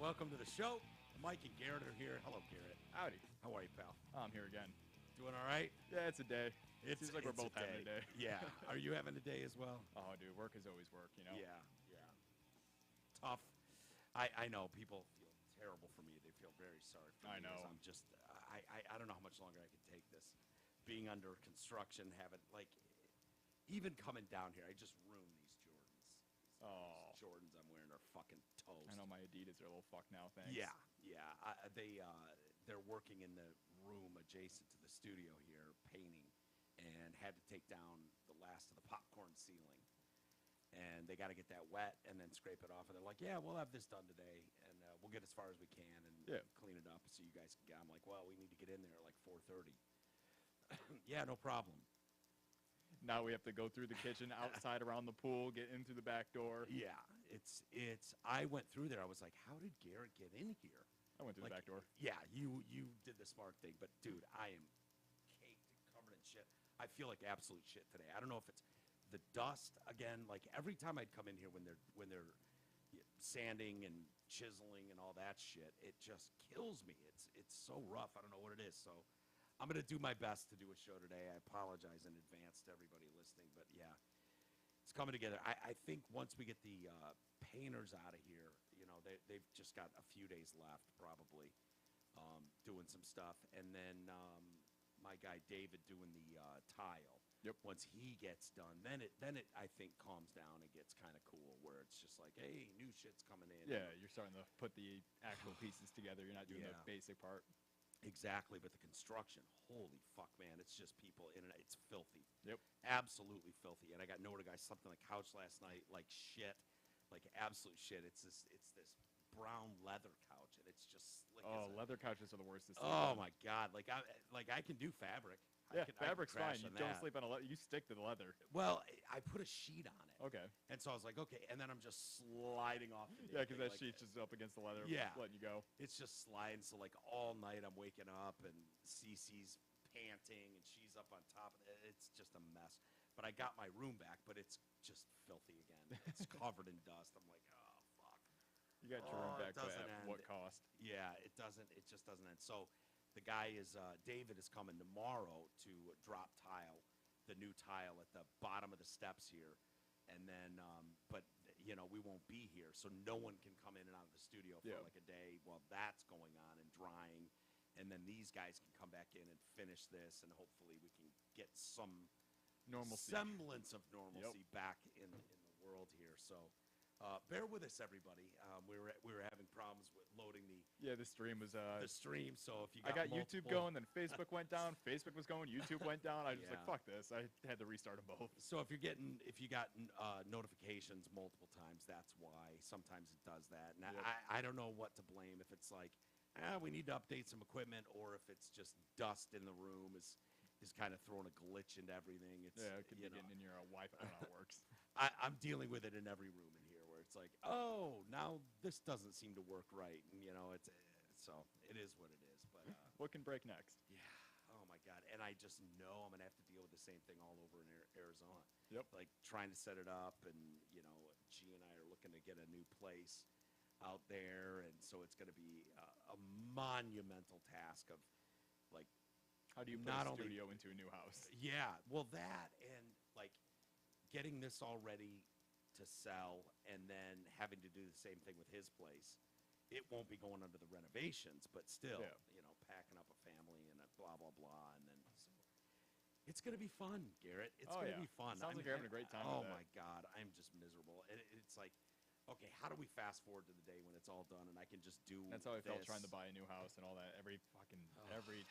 welcome to the show. Mike and Garrett are here. Hello, Garrett. Howdy. How are you, pal? I'm here again. Doing all right? Yeah, it's a day. It seems like we're it's both having a day. Yeah. Are you having a day as well? Oh, dude, work is always work, you know? Yeah. Tough. I know people feel terrible for me. They feel very sorry for me. I know. I'm just, I don't know how much longer I can take this. Being under construction, having, like, even coming down here, I just ruined these Jordans. Oh. These Jordans I'm wearing are fucking toast. I know my Adidas are a little fucked now, thanks. Yeah. They're working in the room adjacent to the studio here, painting, and had to take down the last of the popcorn ceiling. And they got to get that wet and then scrape it off. And they're like, yeah, we'll have this done today, and we'll get as far as we can and clean it up so you guys can get. I'm like, well, we need to get in there at like 4:30. Yeah, no problem. Now we have to go through the kitchen, outside around the pool, get in through the back door. Yeah, it's. I went through there. I was like, how did Garrett get in here? I went through the back door. Yeah, you did the smart thing. But, dude, I am caked and covered in shit. I feel like absolute shit today. I don't know if it's the dust again. Like, every time I'd come in here when they're sanding and chiseling and all that shit, it just kills me. It's so rough. I don't know what it is. So I'm going to do my best to do a show today. I apologize in advance to everybody listening. But, yeah, it's coming together. I think once we get the painters out of here, you know, they've just got a few days left probably doing some stuff. And then my guy David doing the tile. Yep. Once he gets done, then it I think calms down and gets kind of cool where it's just like, hey, new shit's coming in. Yeah, you're starting to put the actual pieces together. You're not doing the basic part. Exactly, but the construction, holy fuck, man, it's just people in and out. It's filthy. Yep. Absolutely filthy. And I got noted, guys, something like couch last night, like shit, like absolute shit. It's this brown leather couch, and it's just slick. Oh, leather couches are the worst. Oh my god, like I can do fabric. Yeah, I can fabric's crash fine. on You don't that. sleep on a leather. You stick to the leather. Well, I put a sheet on it. Okay. And so I was like, okay, and then I'm just sliding off. Yeah, because that sheet's just up against the leather, letting you go. It's just sliding. So like all night I'm waking up and Cece's panting and she's up on top of it. It's just a mess. But I got my room back, but it's just filthy again. It's covered in dust. I'm like, oh fuck. You got your room back, but doesn't at end. what cost? Yeah, it doesn't. It just doesn't end. So the guy is David is coming tomorrow to drop tile, the new tile at the bottom of the steps here. And then, but, you know, we won't be here, so no one can come in and out of the studio for like a day while that's going on and drying. And then these guys can come back in and finish this, and hopefully we can get some Normalcy. semblance of normalcy back in the world here. So bear with us, everybody. We were having problems with loading the stream was the stream. So if you I got multiple, YouTube going, then Facebook went down. Facebook was going, YouTube went down. I was just like, fuck this. I had to restart them both. So if you got notifications multiple times, that's why. Sometimes it does that. And I don't know what to blame. If it's like, we need to update some equipment, or if it's just dust in the room is kind of throwing a glitch into everything. It's, it could be getting in your Wi-Fi. I don't know how it works. I'm dealing with it in every room in here where it's like, oh, now this doesn't seem to work right. And, you know, so it is what it is. But what can break next? Yeah. Oh, my God. And I just know I'm going to have to deal with the same thing all over in Arizona. Yep. Like trying to set it up. And, you know, G and I are looking to get a new place out there. And so it's going to be a monumental task of, like, how do you put a studio into a new house? Yeah. Well, that and, like, getting this all ready to sell and then having to do the same thing with his place. It won't be going under the renovations, but still, you know, packing up a family and a blah, blah, blah. And then so it's going to be fun, Garrett. It's going to be fun. Sounds like you're having a great time. Oh, my God. I'm just miserable. It's like, okay, how do we fast forward to the day when it's all done and I can just do That's how I felt this? trying to buy a new house and all that. Every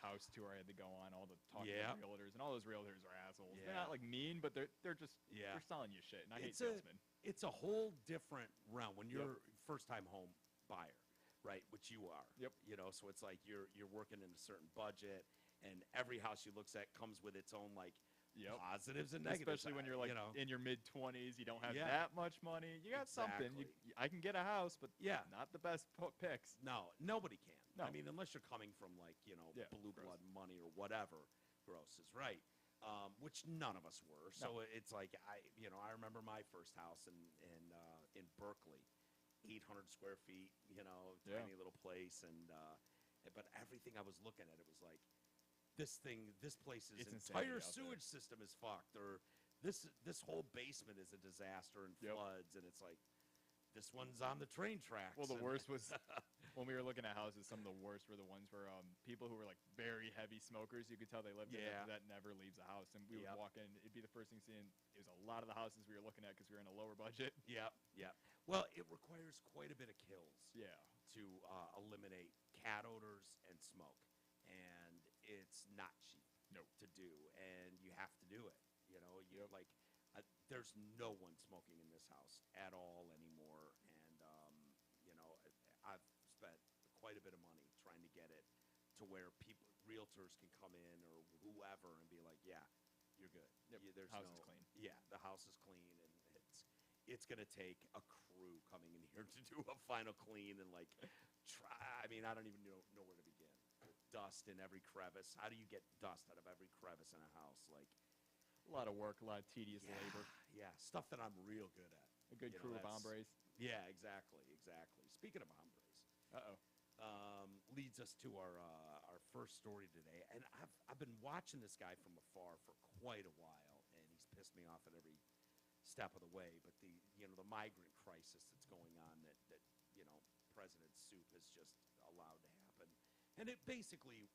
house tour I had to go on, all the talking to realtors, and all those realtors are assholes. They're not like mean, but they're just they're selling you shit, and I hate salesmen. It's a whole different realm when you're first time home buyer, right? Which you are. Yep. You know, so it's like you're working in a certain budget, and every house you look at comes with its own like positives and negatives. Especially when you're like in your mid-20s, you don't have that much money. You got something. I can get a house, but not the best picks. No, nobody can. No. I mean, unless you're coming from like, you know, blue blood money or whatever. Gross is right. Which none of us were. So it's like I remember my first house in Berkeley. 800 square feet, tiny little place. And but everything I was looking at, it was like, this place's entire sewage system is fucked, or this whole basement is a disaster and floods, and it's like, this one's on the train tracks. Well, the worst was when we were looking at houses. Some of the worst were the ones where people who were like very heavy smokers. You could tell they lived in it, that never leaves the house. And we would walk in. It'd be the first thing seen. It was a lot of the houses we were looking at because we were in a lower budget. Yeah. Well, it requires quite a bit of kills. Yeah. To eliminate cat odors and smoke, and it's not cheap. To do, and you have to do it. You're like. There's no one smoking in this house at all anymore, and I've spent quite a bit of money trying to get it to where realtors can come in or whoever and be like, yeah, you're good. Yep. There's house is clean. Yeah, the house is clean, and it's gonna take a crew coming in here to do a final clean and like try. I mean, I don't even know where to begin. Dust in every crevice. How do you get dust out of every crevice in a house? Like. A lot of work, a lot of tedious labor. Yeah, stuff that I'm real good at. A good crew of hombres. Yeah, exactly. Speaking of hombres. Leads us to our first story today. And I've been watching this guy from afar for quite a while, and he's pissed me off at every step of the way. But the migrant crisis that's going on that President Soup has just allowed to happen. And it basically,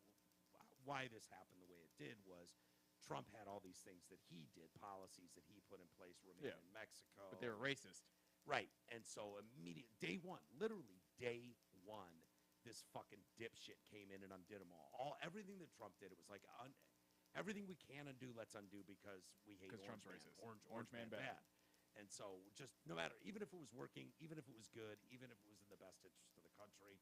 why this happened the way it did was, Trump had all these things that he did, policies that he put in place, remain in Mexico. But they were racist. Right. And so literally day one, this fucking dipshit came in and undid them all. Everything that Trump did, it was like, everything we can undo, let's undo because we hate Orange Man. Orange Man bad. And so just no matter, even if it was working, even if it was good, even if it was in the best interest of the country,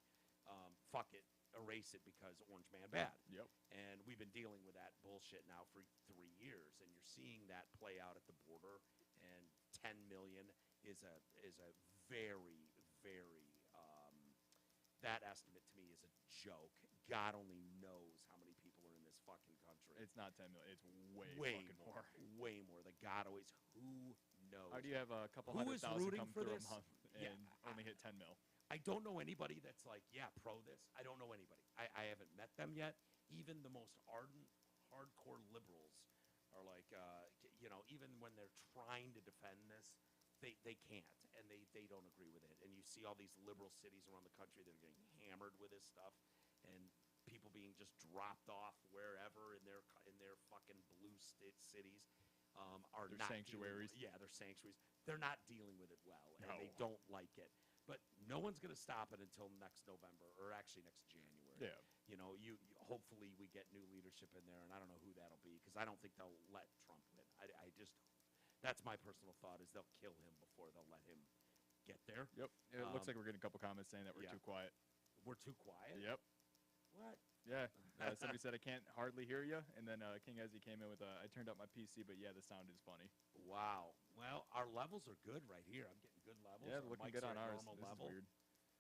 fuck it. Erase it because Orange Man bad. Yep. And we've been dealing with that bullshit now for 3 years, and you're seeing that play out at the border. And 10 million is a very, very that estimate to me is a joke. God only knows how many people are in this fucking country. It's not 10 million. It's way fucking more. Way more. The God always. Who knows? How do you have a couple 100,000 come through a month and only hit 10 mil? I don't know anybody that's like, pro this. I don't know anybody. I haven't met them yet. Even the most ardent, hardcore liberals are like, even when they're trying to defend this, they can't, and they don't agree with it. And you see all these liberal cities around the country that are getting hammered with this stuff, and people being just dropped off wherever in their fucking blue cities are not sanctuaries. They're sanctuaries. They're not dealing with it well, and they don't like it. But no one's going to stop it until next November, or actually next January. Yeah. You hopefully we get new leadership in there, and I don't know who that'll be because I don't think they'll let Trump win. I just that's my personal thought is they'll kill him before they'll let him get there. Yep. It looks like we're getting a couple comments saying that we're too quiet. We're too quiet? Yep. What? Yeah. Somebody said I can't hardly hear you, and then King Ezzy came in with I turned up my PC, but yeah, the sound is funny. Wow. Well, our levels are good right here. I'm getting good levels. Yeah, looking good on ours. This level. is weird.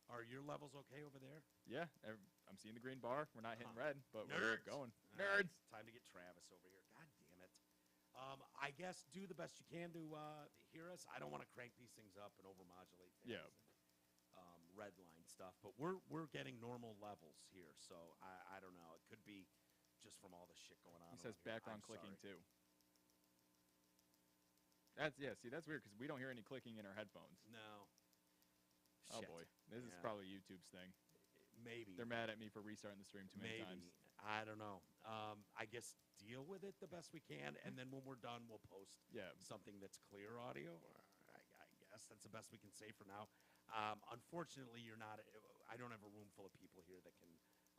Are your levels okay over there? Yeah, I'm seeing the green bar. We're not hitting red, but Nerds. we're going. Nerds. Time to get Travis over here. God damn it. I guess do the best you can to hear us. I don't want to crank these things up and overmodulate things. Yeah. And, red line stuff, but we're getting normal levels here, so I don't know. It could be just from all the shit going on. He says background clicking too. That's weird because we don't hear any clicking in our headphones. No. Oh boy, this is probably YouTube's thing. Maybe they're mad at me for restarting the stream too many times. I don't know. I guess deal with it the best we can, and then when we're done, we'll post something that's clear audio. I guess that's the best we can say for now. Unfortunately, I don't have a room full of people here that can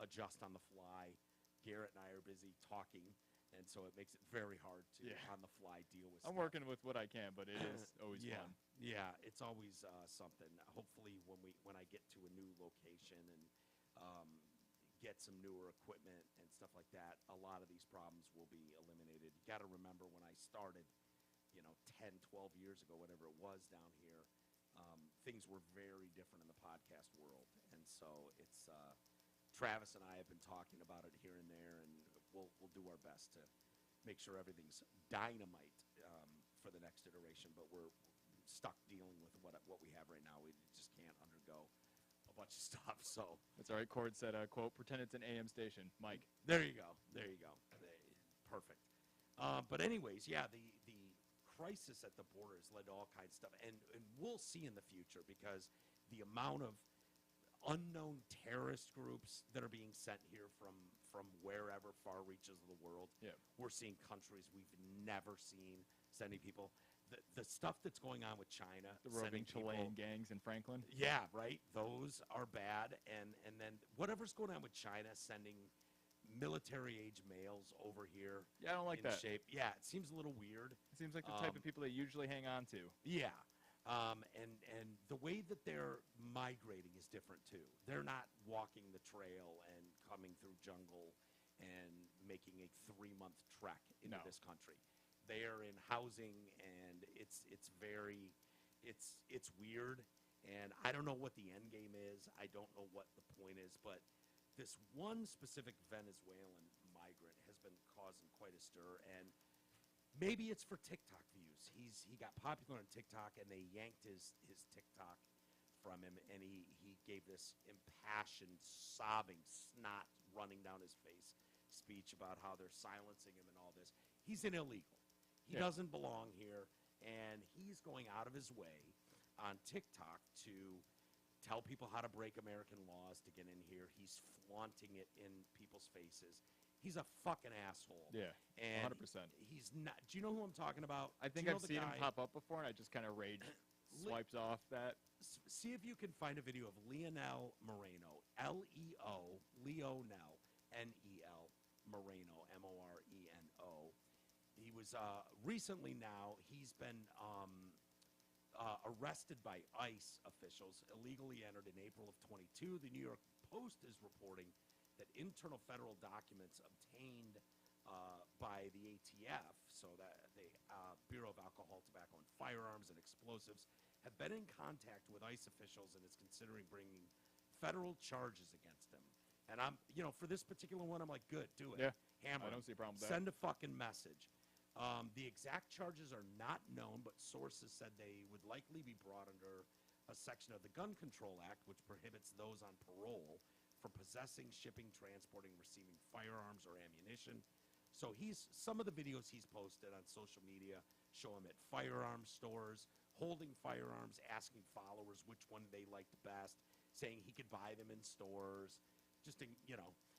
adjust on the fly. Garrett and I are busy talking, and so it makes it very hard to on the fly deal with stuff. I'm working with what I can, but it is always fun. Yeah, it's always something. Hopefully, when I get to a new location and get some newer equipment and stuff like that, a lot of these problems will be eliminated. You got to remember when I started, 10, 12 years ago, whatever it was down here, things were very different in the podcast world. And so it's Travis and I have been talking about it here and there, and we'll do our best to make sure everything's dynamite for the next iteration. But we're stuck dealing with what we have right now. We just can't undergo a bunch of stuff. So that's all right. Cord said, "quote Pretend it's an AM station." Mike. There you go. Perfect. But anyways, yeah, the crisis at the border has led to all kinds of stuff, and we'll see in the future because the amount of unknown terrorist groups that are being sent here from wherever, far reaches of the world. Yeah. We're seeing countries we've never seen sending people. The stuff that's going on with China, the roving Chilean gangs in Franklin. Yeah, right. Those are bad, and then whatever's going on with China sending military-age males over here. Yeah, I don't like that. Shape. Yeah, it seems a little weird. It seems like the type of people they usually hang on to. Yeah. And the way that they're migrating is different, too. They're not walking the trail and coming through jungle and making a 3-month trek into this country. They are in housing, and it's weird. And I don't know what the end game is. I don't know what the point is, but this one specific Venezuelan migrant has been causing quite a stir, and maybe it's for TikTok views. He got popular on TikTok, and they yanked his TikTok from him, and he gave this impassioned, sobbing, snot running down his face speech about how they're silencing him and all this. He's an illegal. He doesn't belong here, and he's going out of his way on TikTok to tell people how to break American laws to get in here. He's flaunting it in people's faces. He's a fucking asshole. Yeah, and 100%. He's not. Do you know who I'm talking about? I think I've seen him pop up before, and I just kind of rage swipes off that. See if you can find a video of Leonel Moreno, Leo Nel, N-E-L, Moreno, M-O-R-E-N-O. He was recently now, he's been arrested by ICE officials, illegally entered in April of 22. The New York Post is reporting that internal federal documents obtained by the ATF, so that the Bureau of Alcohol, Tobacco, and Firearms and Explosives, have been in contact with ICE officials and is considering bringing federal charges against him. And I'm, for this particular one, I'm like, good, do it. Yeah, Hammer. I don't see a problem with Send a fucking message. The exact charges are not known, but sources said they would likely be brought under a section of the Gun Control Act, which prohibits those on parole from possessing, shipping, transporting, receiving firearms or ammunition. So some of the videos he's posted on social media show him at firearm stores, holding firearms, asking followers which one they liked best, saying he could buy them in stores, just to.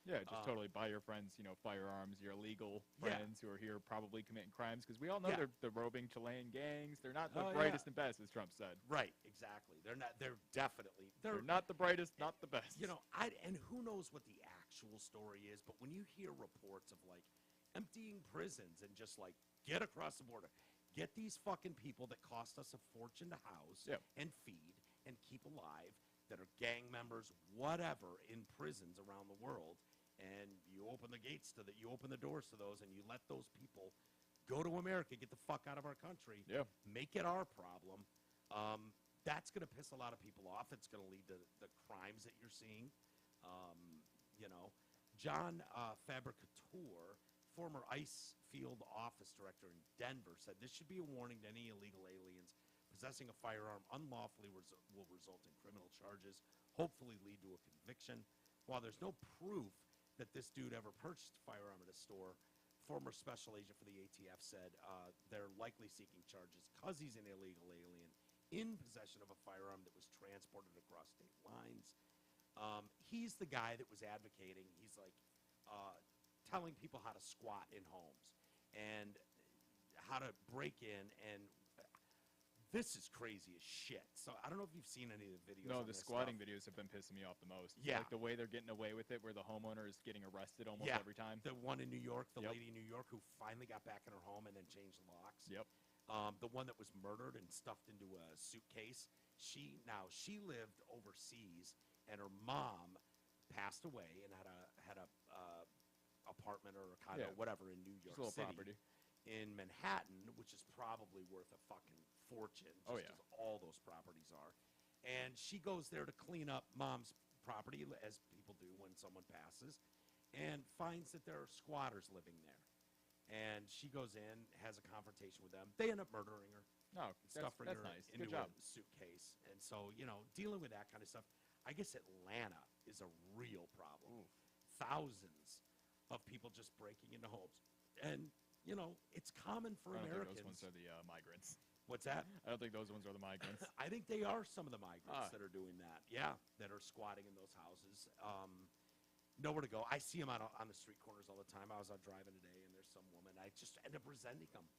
Yeah, just totally buy your friends, firearms, your illegal friends who are here probably committing crimes, because we all know they're the roving Chilean gangs. They're not the brightest and best, as Trump said. Right, exactly. They're not. They're definitely. They're not the brightest, not the best. And who knows what the actual story is, but when you hear reports of like emptying prisons and just like get across the border, get these fucking people that cost us a fortune to house and feed and keep alive, that are gang members, whatever, in prisons around the world. And you open the gates to that, you open the doors to those, and you let those people go to America, get the fuck out of our country, make it our problem. That's going to piss a lot of people off. It's going to lead to the crimes that you're seeing. John Fabricateur, former ICE field office director in Denver, said this should be a warning to any illegal aliens. Possessing a firearm unlawfully will result in criminal charges, hopefully lead to a conviction. While there's no proof that this dude ever purchased a firearm at a store, former special agent for the ATF said they're likely seeking charges because he's an illegal alien in possession of a firearm that was transported across state lines. He's the guy that was advocating, he's like telling people how to squat in homes and how to break in, and this is crazy as shit. So I don't know if you've seen any of the videos. No, the squatting videos have been pissing me off the most. Yeah. Like the way they're getting away with it, where the homeowner is getting arrested almost every time. The one in New York, the lady in New York who finally got back in her home and then changed the locks. Yep. The one that was murdered and stuffed into a suitcase. She lived overseas, and her mom passed away and had a apartment or a condo, whatever, in New York City. Property. In Manhattan, which is probably worth a fucking fortune, just as all those properties are. And she goes there to clean up mom's property, as people do when someone passes, and finds that there are squatters living there. And she goes in, has a confrontation with them. They end up murdering her. Oh, stuff for that's your nice. into Good job. a suitcase. And so, dealing with that kind of stuff. I guess Atlanta is a real problem. Ooh. Thousands of people just breaking into homes. And, it's common for I don't Americans. think those ones are the migrants. What's that? I don't think those ones are the migrants. I think they are some of the migrants that are doing that. Yeah, that are squatting in those houses. Nowhere to go. I see them on the street corners all the time. I was out driving today, and there's some woman. I just end up resenting them.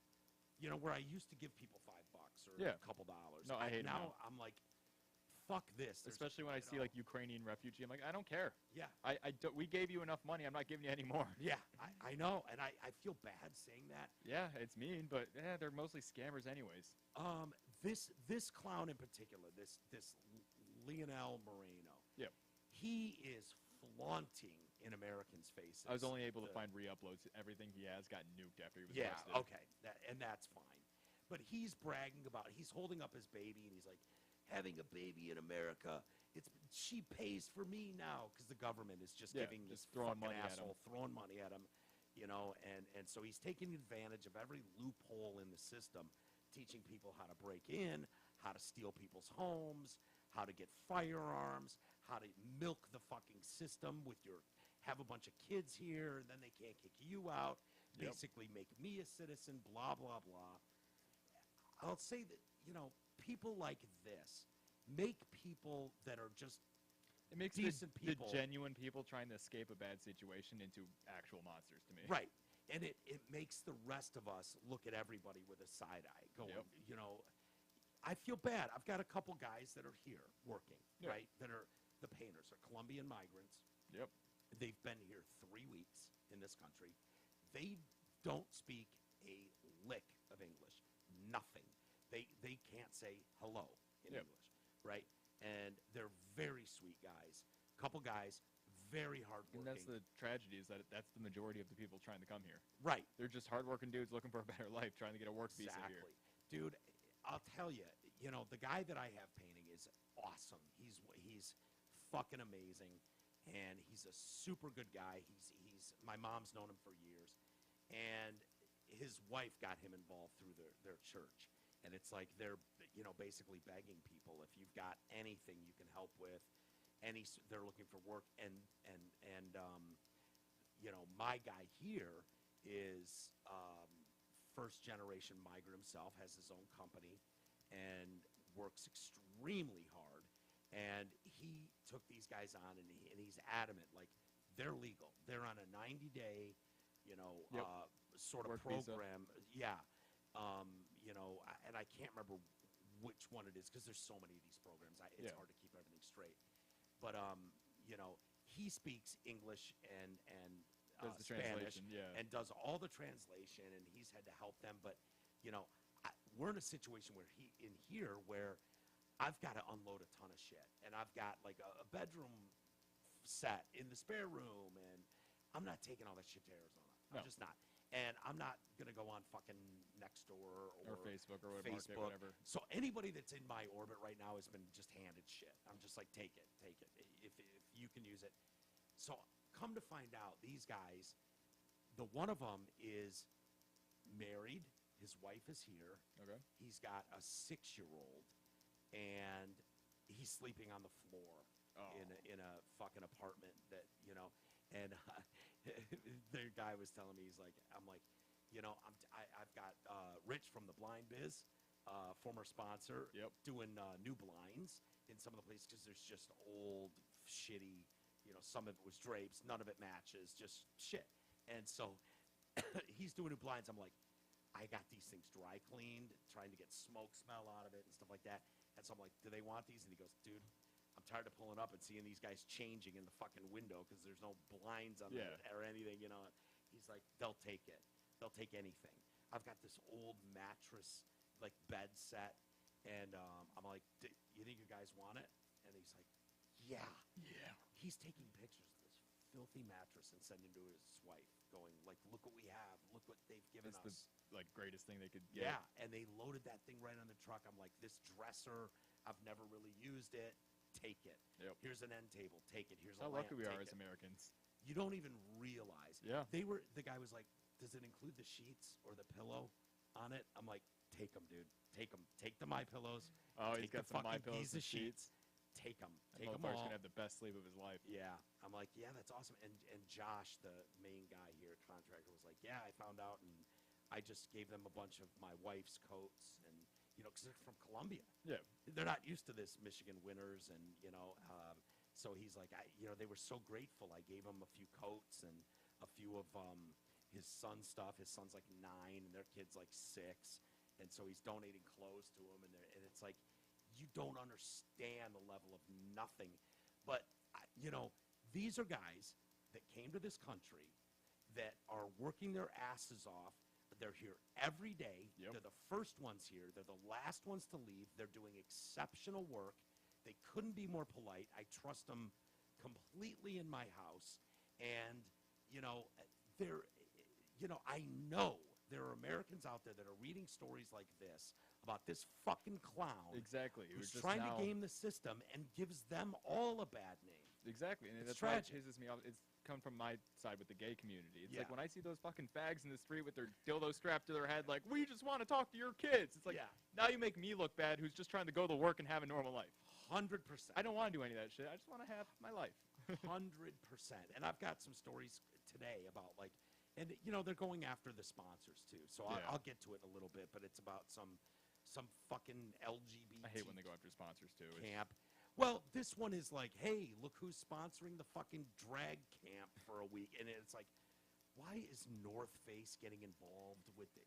Where I used to give people $5 or a couple dollars. No, I hate now. I'm like, fuck this. Especially when I see like Ukrainian refugee, I'm like, I don't care. Yeah. We gave you enough money. I'm not giving you any more. Yeah, I know, and I feel bad saying that. Yeah, it's mean, but they're mostly scammers anyways. This clown in particular, this Lionel Moreno. Yep. He is flaunting in Americans' faces. I was only able to find re-uploads. Everything he has got nuked after he was arrested. Okay, and that's fine. But he's bragging about, he's holding up his baby, and he's like, having a baby in America, she pays for me now, because the government is just giving this throwing fucking money asshole throwing money at him, and so he's taking advantage of every loophole in the system, teaching people how to break in, how to steal people's homes, how to get firearms, how to milk the fucking system with have a bunch of kids here, and then they can't kick you out, basically make me a citizen, blah, blah, blah. I'll say that, people like this make people that are just it makes decent the people. Genuine people trying to escape a bad situation into actual monsters to me. Right. And it makes the rest of us look at everybody with a side eye going, I feel bad. I've got a couple guys that are here working, right, that are the painters, are Colombian migrants. Yep. They've been here 3 weeks in this country. They don't speak a lick of English. Nothing. They can't say hello in English, right? And they're very sweet guys. Couple guys, very hardworking. And that's the tragedy, is that that's the majority of the people trying to come here. Right. They're just hardworking dudes looking for a better life, trying to get a work visa here. Dude, I'll tell you, the guy that I have painting is awesome. He's fucking amazing, and he's a super good guy. He's my mom's known him for years, and his wife got him involved through their church. And it's like they're, basically begging people, if you've got anything you can help with, they're looking for work. And my guy here is first generation migrant himself, has his own company, and works extremely hard. And he took these guys on, and he's adamant, like, they're legal. They're on a 90-day, sort of work program. visa. Yeah. And I can't remember which one it is, because there's so many of these programs. It's hard to keep everything straight. But, he speaks English and Does the Spanish, translation, and does all the translation, and he's had to help them. But, we're in a situation where where I've got to unload a ton of shit, and I've got like a bedroom set in the spare room, and I'm not taking all that shit to Arizona. I'm just not. And I'm not going to go on fucking Nextdoor or Facebook or whatever. So anybody that's in my orbit right now has been just handed shit. I'm just like, take it. If you can use it. So come to find out, these guys, the one of them is married. His wife is here. Okay. He's got a 6-year-old, and he's sleeping on the floor in a fucking apartment that, and the guy was telling me, I'm like, I've got Rich from the Blind Biz, former sponsor, doing new blinds in some of the places, because there's just old, shitty, some of it was drapes, none of it matches, just shit. And so he's doing new blinds. I'm like, I got these things dry cleaned, trying to get smoke smell out of it and stuff like that. And so I'm like, do they want these? And he goes, dude, I'm tired of pulling up and seeing these guys changing in the fucking window because there's no blinds on it or anything, He's like, they'll take it. They'll take anything. I've got this old mattress, like, bed set, and I'm like, you think you guys want it? And he's like, yeah. He's taking pictures of this filthy mattress and sending it to his wife, going, like, look what we have. Look what they've given us. It's the, greatest thing they could get. Yeah, and they loaded that thing right on the truck. I'm like, this dresser, I've never really used it. Take it. Yep. Here's an end table. Take it. Here's a How lamp. lucky we are Take as it. Americans. You don't even realize. Yeah. The guy was like, does it include the sheets or the pillow on it? I'm like, take them, dude. Take them. Take the My Pillows. Oh, he's take got the some My fucking Pillows Giza and sheets. Take them. That Take them motherfucker's all. gonna have the best sleep of his life. Yeah. I'm like, yeah, that's awesome. And Josh, the main guy here, contractor, was like, yeah, I found out, and I just gave them a bunch of my wife's coats, and because they're from Columbia. Yeah. They're not used to this Michigan winters, and so he's like, they were so grateful. I gave him a few coats and a few of his son's stuff. His son's like 9, and their kid's like 6, and so he's donating clothes to him. And it's like, you don't understand the level of nothing. But these are guys that came to this country that are working their asses off. They're here every day. Yep. They're the first ones here. They're the last ones to leave. They're doing exceptional work. They couldn't be more polite. I trust them completely in my house. And, I know there are Americans out there that are reading stories like this about this fucking clown. Exactly. Who's trying to game the system and gives them all a bad name. Exactly. And It's that's why it tragic. pisses me off. It's come from my side with the gay community. It's Yeah. like when I see those fucking fags in the street with their dildo strapped to their head, like, we just want to talk to your kids. It's like, now you make me look bad, who's just trying to go to work and have a normal life. 100%. I don't want to do any of that shit. I just want to have my life. 100%. And I've got some stories today about they're going after the sponsors too. So Yeah. I'll get to it in a little bit, but it's about some fucking LGBT I hate when they go after sponsors too. camp. Well, this one is like, hey, look who's sponsoring the fucking drag camp for a week. And it's like, why is North Face getting involved with it?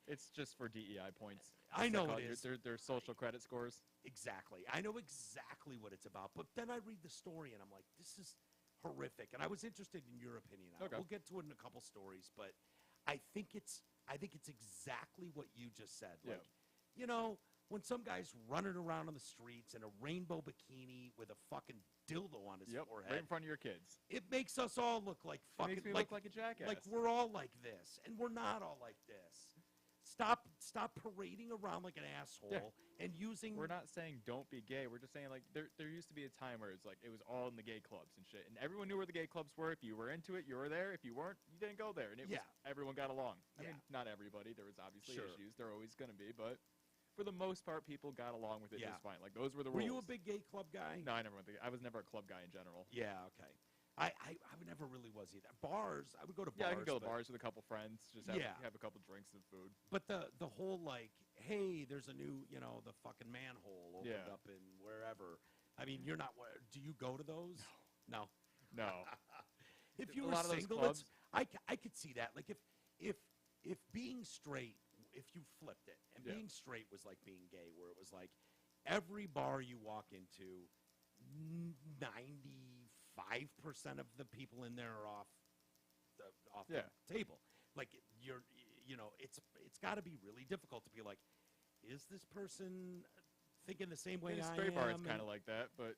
It's just for DEI points. I know it is. Their social credit scores. Exactly. I know exactly what it's about. But then I read the story and I'm like, this is horrific. And I was interested in your opinion on it. Okay. We'll get to it in a couple stories, but I think it's exactly what you just said. Like, when some guy's running around on the streets in a rainbow bikini with a fucking dildo on his forehead, right in front of your kids, it makes us all look like fucking. It makes me look like a jackass. Like we're all like this, and we're not all like this. Stop parading around like an asshole and using. We're not saying don't be gay. We're just saying like there used to be a time where it was all in the gay clubs and shit, and everyone knew where the gay clubs were. If you were into it, you were there. If you weren't, you didn't go there, and everyone got along. I mean, not everybody. There was obviously issues. There always going to be, but for the most part, people got along with it just fine. Like those were the rules. Were you a big gay club guy? No, I never went. I was never a club guy in general. Yeah. Okay. I never really was either. Bars, I would go to bars. Yeah, I could go to bars with a couple friends, just have a couple drinks and food. But the whole like, hey, there's a new, the fucking manhole opened up in wherever. I mean, you're not. Do you go to those? No. If you A were lot of those single, clubs- I could see that. Like if being straight, if you flipped it, and being straight was like being gay, where it was like every bar you walk into, 95% of the people in there are off the table. Like it's got to be really difficult to be like, is this person thinking the same way I am? Straight bar, it's kind of like that, but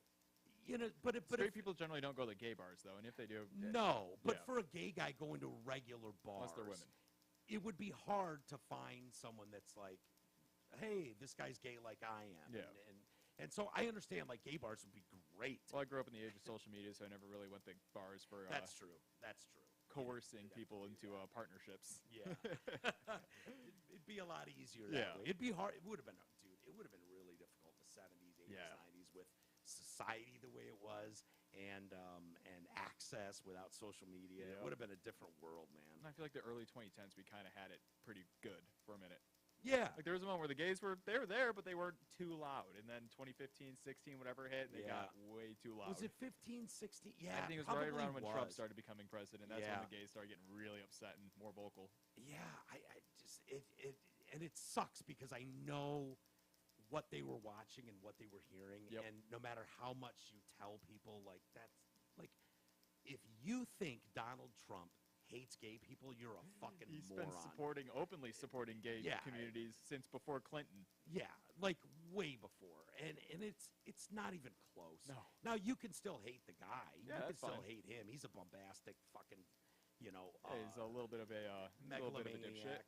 but straight people generally don't go to gay bars though, and if they do, no. But for a gay guy going to regular bars, unless they're women, it would be hard to find someone that's like, hey, this guy's gay like I am. Yeah. And so I understand, like, gay bars would be great. Well, I grew up in the age of social media, so I never really went to bars for That's true. coercing people into partnerships. Yeah. It'd be a lot easier that way. It'd be hard. It would have been really difficult in the 70s, 80s, 90s with society the way it was and access without social media. It would have been a different world, man. And I feel like the early 2010s, we kind of had it pretty good for a minute. Yeah. Like there was a moment where the gays were there, but they weren't too loud. And then 2015, 16, whatever hit, they got way too loud. Was it 15, 16? Yeah, I think it was right around when Trump started becoming president. That's when the gays started getting really upset and more vocal. Yeah, I just and it sucks because I know what they were watching and what they were hearing, and no matter how much you tell people, like that's like if you think Donald Trump hates gay people, you're a fucking moron. He's been openly supporting gay communities since before Clinton. Yeah, like way before, and it's not even close. No. Now you can still hate the guy. Yeah, you can that's still fine. hate him. He's a bombastic fucking, He's a little bit of a megalomaniac.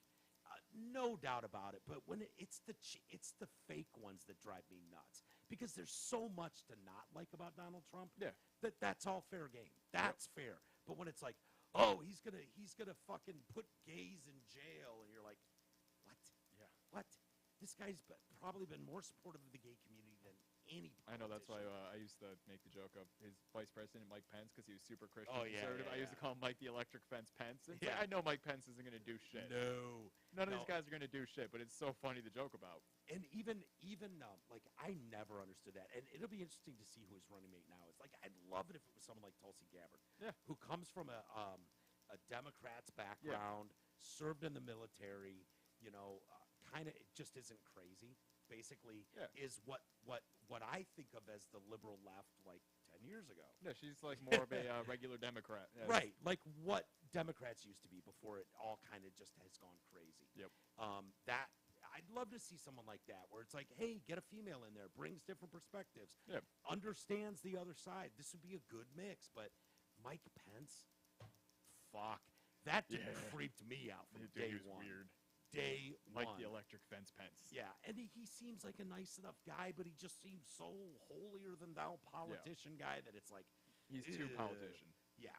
No doubt about it. But when it's the fake ones that drive me nuts because there's so much to not like about Donald Trump. Yeah. That's all fair game. That's fair. But when it's like, oh, he's gonna fucking put gays in jail, and you're like, what? Yeah. What? this guy's probably been more supportive of the gay community than any politician. I know, that's why I used to make the joke of his vice president, Mike Pence, because he was super Christian conservative. I used to call him Mike the Electric Fence Pence. It's like, I know Mike Pence isn't going to do shit. None of these guys are going to do shit, but it's so funny to joke about. And even like, I never understood that. And it'll be interesting to see who his running mate now is. Like, I'd love it if it was someone like Tulsi Gabbard, who comes from a Democrat's background, served in the military, kind of just isn't crazy. Basically, is what I think of as the liberal left like 10 years ago. Yeah, she's like more of a regular Democrat. Yeah. Right, like what Democrats used to be before it all kind of just has gone crazy. Yep. That I'd love to see someone like that, where it's like, hey, get a female in there, brings different perspectives, understands the other side. This would be a good mix. But Mike Pence, fuck, that dude freaked me out from day one. Weird. Day like one. the Electric Fence Pence. Yeah, and he seems like a nice enough guy, but he just seems so holier-than-thou politician guy that it's like... He's too politician. Yeah,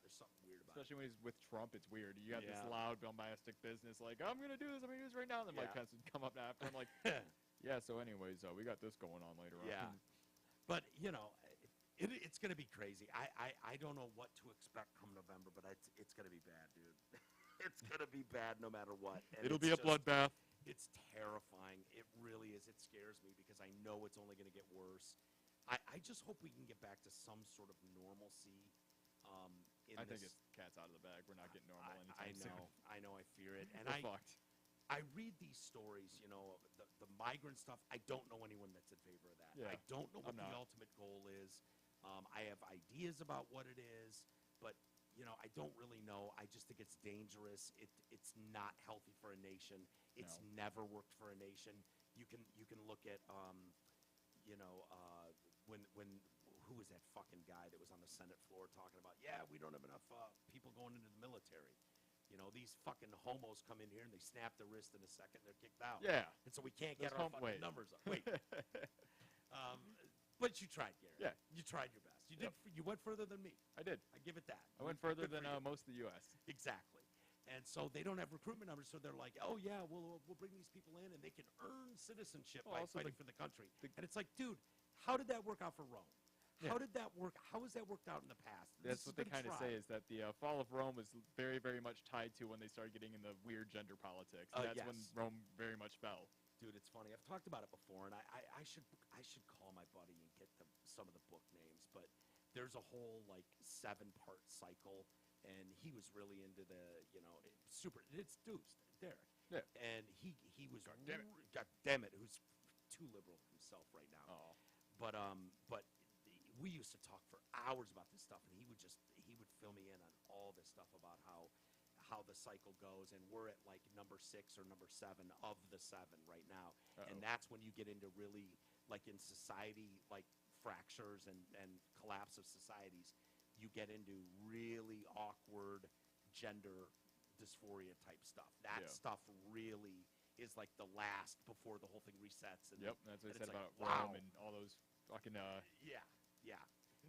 there's something weird about Especially when he's with Trump, it's weird. You got this loud, bombastic business, like, I'm going to do this, I'm going to do this right now, and then Mike Pence would come up after him like, so anyways, we got this going on later on. Yeah, but, it's going to be crazy. I don't know what to expect come November, but it's going to be bad, dude. It's going to be bad no matter what. And it'll be a bloodbath. It's terrifying. It really is. It scares me because I know it's only going to get worse. I just hope we can get back to some sort of normalcy. I think it's cat's out of the bag. We're not getting normal anytime soon. I know. I fear it. And We're fucked. I read these stories, the migrant stuff. I don't know anyone that's in favor of that. Yeah, I don't know what the ultimate goal is. I have ideas about what it is, but I don't really know. I just think it's dangerous. It's not healthy for a nation. It's never worked for a nation. You can look at when who was that fucking guy that was on the Senate floor talking about, we don't have enough people going into the military. These fucking homos come in here and they snap their wrist in a second, they're kicked out. Yeah. And so we can't get our fucking numbers up. Wait. But you tried, Gary. Yeah. You tried your best. You did. You went further than me. I did. I give it that. I went further than most of the U.S. Exactly. And so they don't have recruitment numbers, so they're like, oh, yeah, we'll bring these people in, and they can earn citizenship by fighting for the country. And it's like, dude, how did that work out for Rome? Yeah. How did that work? How has that worked out in the past? That's what they kind of say, is that the fall of Rome was very, very much tied to when they started getting in the weird gender politics. And that's when Rome very much fell. Dude, it's funny. I've talked about it before, and I should call my buddy and get some of the book names. But there's a whole, 7-part cycle, and he was really into the, it's Deuce, Derek. Yeah. And he was, God damn it, who's too liberal himself right now. Oh. But we used to talk for hours about this stuff, and he would fill me in on all this stuff about how the cycle goes, and we're at number 6 or number 7 of the 7 right now. And that's when you get into really in society, fractures and collapse of societies, you get into really awkward gender dysphoria type stuff. That stuff really is the last before the whole thing resets. And that's what I said about Rome and all those fucking Yeah.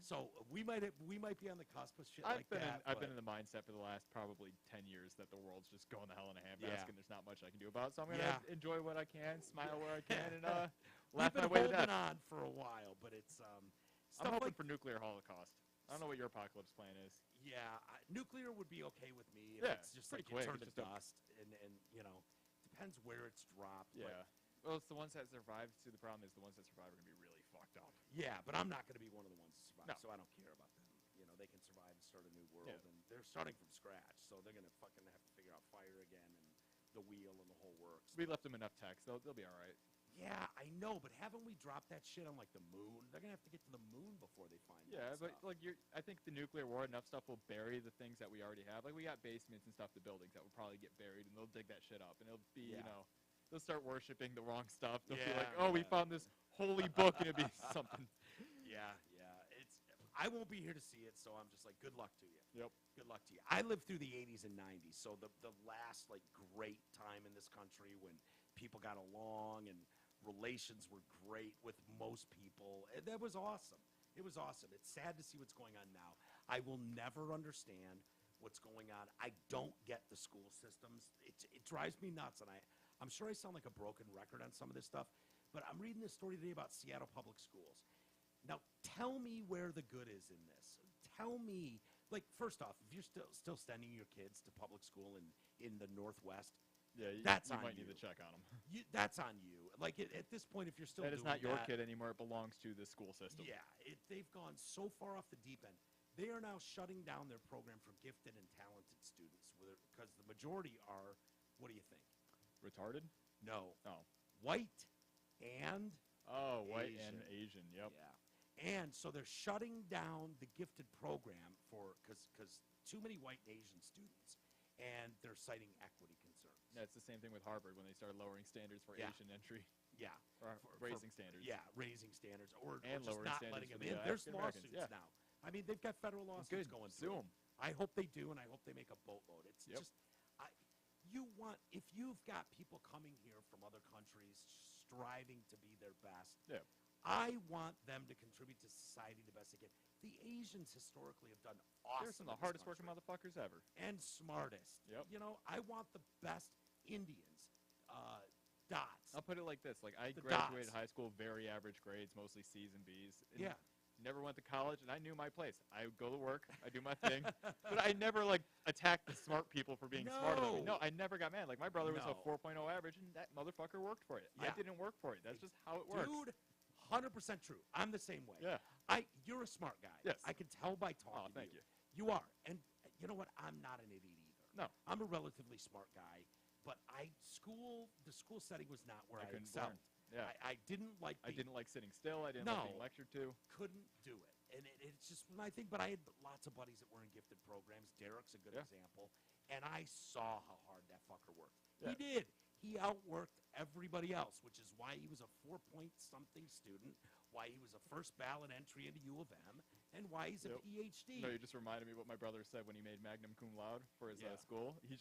So we might be on the cusp of shit I've been in the mindset for the last probably 10 years that the world's just going to hell in a handbasket, and there's not much I can do about it. So I'm gonna enjoy what I can, smile where I can, and laugh my way to death. We've been holding on for a while, but it's I'm hoping for nuclear holocaust. I don't know what your apocalypse plan is. Yeah, nuclear would be okay with me. If it's just pretty quick. It turn to dust, and depends where it's dropped. Yeah. Well, it's the ones that survive. See, the problem is the ones that survive are going to be really fucked up. Yeah, but I'm not going to be one of the ones that survive, no. so I don't care about them. They can survive and start a new world, and they're starting from scratch, so they're going to fucking have to figure out fire again and the wheel and the whole works. We left them enough tech, so they'll be all right. Yeah, I know, but haven't we dropped that shit on the moon? They're going to have to get to the moon before they find that but stuff. I think the nuclear war, enough stuff will bury the things that we already have. We got basements and stuff, the buildings that will probably get buried, and they'll dig that shit up, and it'll be, they'll start worshiping the wrong stuff. They'll be like, we found this holy book, and it'll be something. Yeah. I won't be here to see it, so I'm just good luck to you. Yep. Good luck to you. I lived through the 80s and 90s, so the last great time in this country when people got along and relations were great with most people. And that was awesome. It was awesome. It's sad to see what's going on now. I will never understand what's going on. I don't get the school systems. It drives me nuts, and I'm sure I sound like a broken record on some of this stuff, but I'm reading this story today about Seattle public schools. Now, tell me where the good is in this. Tell me, like, first off, if you're still sending your kids to public school in the Northwest, that's you might need to check on them. That's on you. Like, at this point, if you're still doing that, it's not your kid anymore. It belongs to the school system. Yeah, they've gone so far off the deep end. They are now shutting down their program for gifted and talented students because the majority are, what do you think? Retarded? No. Oh. White and white and Asian. Yep. Yeah. And so they're shutting down the gifted program because too many white and Asian students, and they're citing equity concerns. Yeah, it's the same thing with Harvard when they started lowering standards for Asian entry. Yeah. Or raising standards. Yeah, raising standards or and just lowering not standards letting them in. There's lawsuits now. I mean, they've got federal lawsuits going through. I hope they do, and I hope they make a boatload. It's just if you've got people coming here from other countries striving to be their best, I want them to contribute to society the best they can. The Asians historically have done awesome. They're some of the hardest working motherfuckers ever. And smartest. Yep. You know, I want the best Indians. Dots. I'll put it like this. Like, I graduated high school, very average grades, mostly C's and B's. And never went to college, and I knew my place. I would go to work, I do my thing, but I never, like, attacked the smart people for being smarter than me. No, I never got mad. Like, my brother was a 4.0 average, and that motherfucker worked for it. I didn't work for it. That's just how it works. Dude, 100% true. I'm the same way. Yeah. You're a smart guy. Yes. I can tell by talking to you. Thank you. You are. And you know what? I'm not an idiot either. No. I'm a relatively smart guy, but the school setting was not where I excelled. Yeah. I didn't like I didn't like sitting still. I didn't like being lectured to. Couldn't do it. And it's just my thing. But I had lots of buddies that were in gifted programs. Derek's a good example. And I saw how hard that fucker worked. Yeah. He did. He outworked everybody else, which is why he was a 4-point-something student, why he was a first ballot entry into U of M, and why he's a PhD. No, you just reminded me what my brother said when he made Magnum Cum Laude for his school. He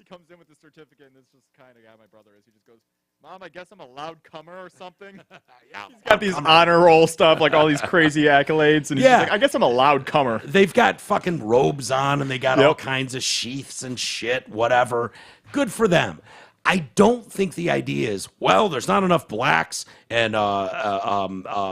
comes in with the certificate, and this is just kind of guy my brother is. He just goes, "Mom, I guess I'm a loud comer or something." He's got these honor roll stuff, like all these crazy accolades, and he's just like, "I guess I'm a loud comer." They've got fucking robes on, and they got all kinds of sheaths and shit, whatever. Good for them. I don't think the idea is, well, there's not enough blacks and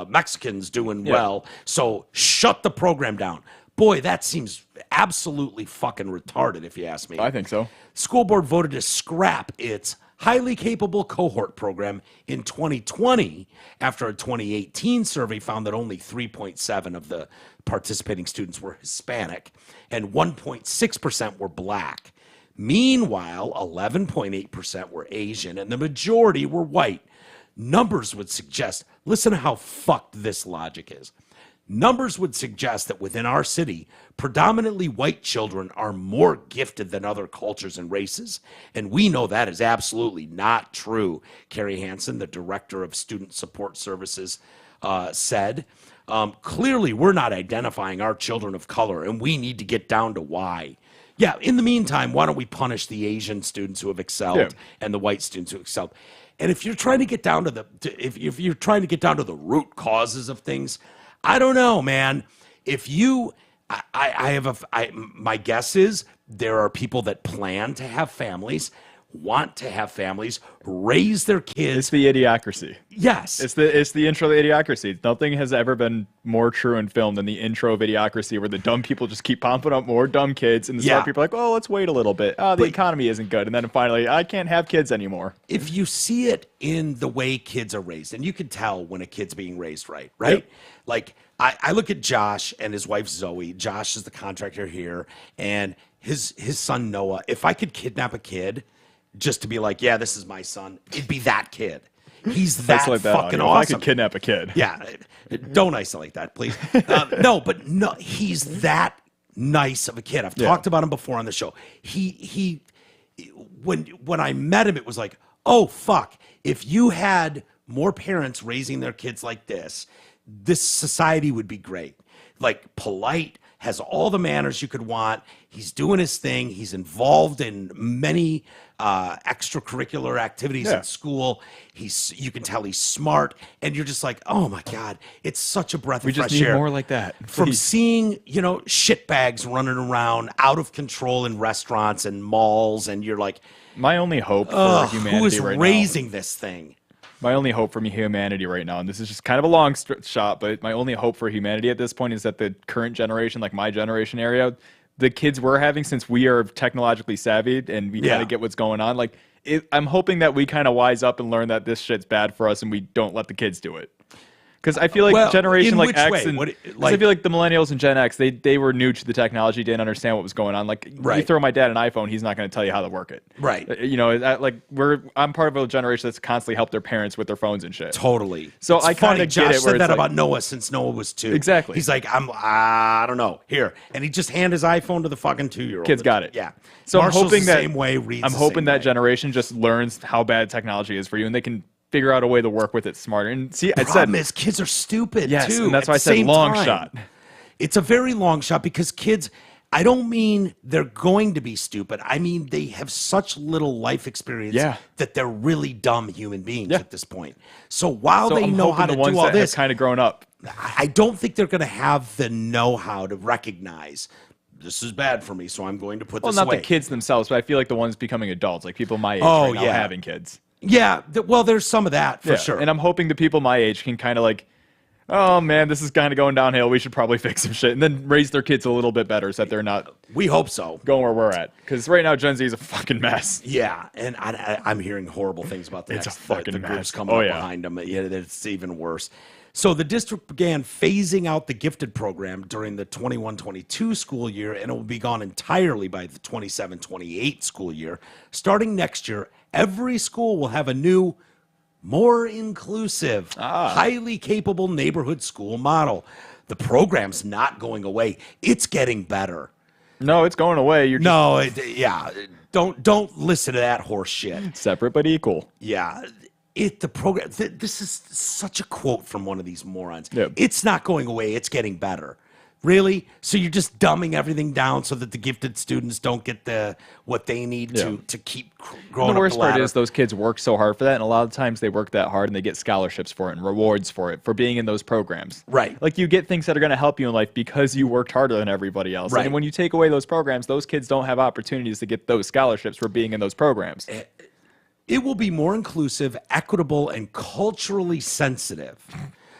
Mexicans doing well, so shut the program down. Boy, that seems absolutely fucking retarded, if you ask me. I think so. School board voted to scrap its highly capable cohort program in 2020 after a 2018 survey found that only 3.7% of the participating students were Hispanic and 1.6% were black. Meanwhile, 11.8% were Asian, and the majority were white. Numbers would suggest, listen to how fucked this logic is. Numbers would suggest that within our city, predominantly white children are more gifted than other cultures and races, and we know that is absolutely not true, Carrie Hansen, the director of Student Support Services, said. Clearly, we're not identifying our children of color, and we need to get down to why. Yeah, in the meantime, why don't we punish the Asian students who have excelled and the white students who excelled? And if you're trying to get down to if you're trying to get down to the root causes of things, I don't know, man. If you, my guess is there are people that plan to have families, want to have families, raise their kids. It's the idiocracy. Yes. It's the intro of Idiocracy. Nothing has ever been more true in film than the intro of Idiocracy, where the dumb people just keep pumping up more dumb kids, and the smart people are like, oh, let's wait a little bit. Oh, the economy isn't good. And then finally, I can't have kids anymore. If you see it in the way kids are raised, and you can tell when a kid's being raised right? Yep. Like, I look at Josh and his wife Zoe. Josh is the contractor here, and his son Noah. If I could kidnap a kid just to be like, yeah, this is my son, it'd be that kid. He's that fucking awesome. If I could kidnap a kid. Yeah. Don't isolate that, please. No, he's that nice of a kid. I've talked about him before on the show. When I met him, it was like, oh, fuck. If you had more parents raising their kids like this society would be great. Like, polite, has all the manners you could want. He's doing his thing. He's involved in many extracurricular activities in school. You can tell he's smart, and you're just like, oh my God, it's such a breath of fresh air. We just need more like that. From seeing, shitbags running around out of control in restaurants and malls, and you're like, my only hope for humanity who is right raising now, this thing? My only hope for humanity right now, and this is just kind of a long shot, but my only hope for humanity at this point is that the current generation, like my generation area, the kids we're having, since we are technologically savvy and we kind of get what's going on, like I'm hoping that we kind of wise up and learn that this shit's bad for us and we don't let the kids do it. Because I feel like generation like X and I feel like the millennials and Gen X, they were new to the technology, didn't understand what was going on. Like you throw my dad an iPhone, he's not going to tell you how to work it. Right. I'm part of a generation that's constantly helped their parents with their phones and shit. Totally. So I kind of get it. Josh said that about Noah since Noah was 2. Exactly. He's like, I don't know. Here. And he just hand his iPhone to the fucking 2-year-old. Kid's got it. Yeah. So Marshall's I'm hoping the same way, Reed's I'm the hoping same that way. generation just learns how bad technology is for you and they can figure out a way to work with it smarter. And see, the problem is kids are stupid too. And that's why I said long shot. It's a very long shot because kids, I don't mean they're going to be stupid. I mean they have such little life experience that they're really dumb human beings at this point. So while they know how to do all this, kind of grown up, I don't think they're going to have the know-how to recognize this is bad for me, so I'm going to put this away. Well, not the kids themselves, but I feel like the ones becoming adults, like people my age right now having kids. Yeah, well, there's some of that for sure. And I'm hoping the people my age can kind of like, oh man, this is kind of going downhill. We should probably fix some shit, and then raise their kids a little bit better so that they're not. We hope so. Going where we're at, because right now Gen Z is a fucking mess. Yeah, and I'm hearing horrible things about the it's a fucking mess. Groups coming up behind them. Yeah, it's even worse. So the district began phasing out the gifted program during the 21-22 school year, and it will be gone entirely by the 27-28 school year. Starting next year, every school will have a new, more inclusive, highly capable neighborhood school model. The program's not going away. It's getting better. No, it's going away. Don't listen to that horse shit. Separate but equal. Yeah. The program, this is such a quote from one of these morons. Yep. It's not going away. It's getting better. Really? So you're just dumbing everything down so that the gifted students don't get what they need to keep growing up the worst part ladder. is those kids work so hard for that, and a lot of times they work that hard and they get scholarships for it and rewards for it, for being in those programs. Right. Like you get things that are going to help you in life because you worked harder than everybody else. Right. And when you take away those programs, those kids don't have opportunities to get those scholarships for being in those programs. It will be more inclusive, equitable, and culturally sensitive.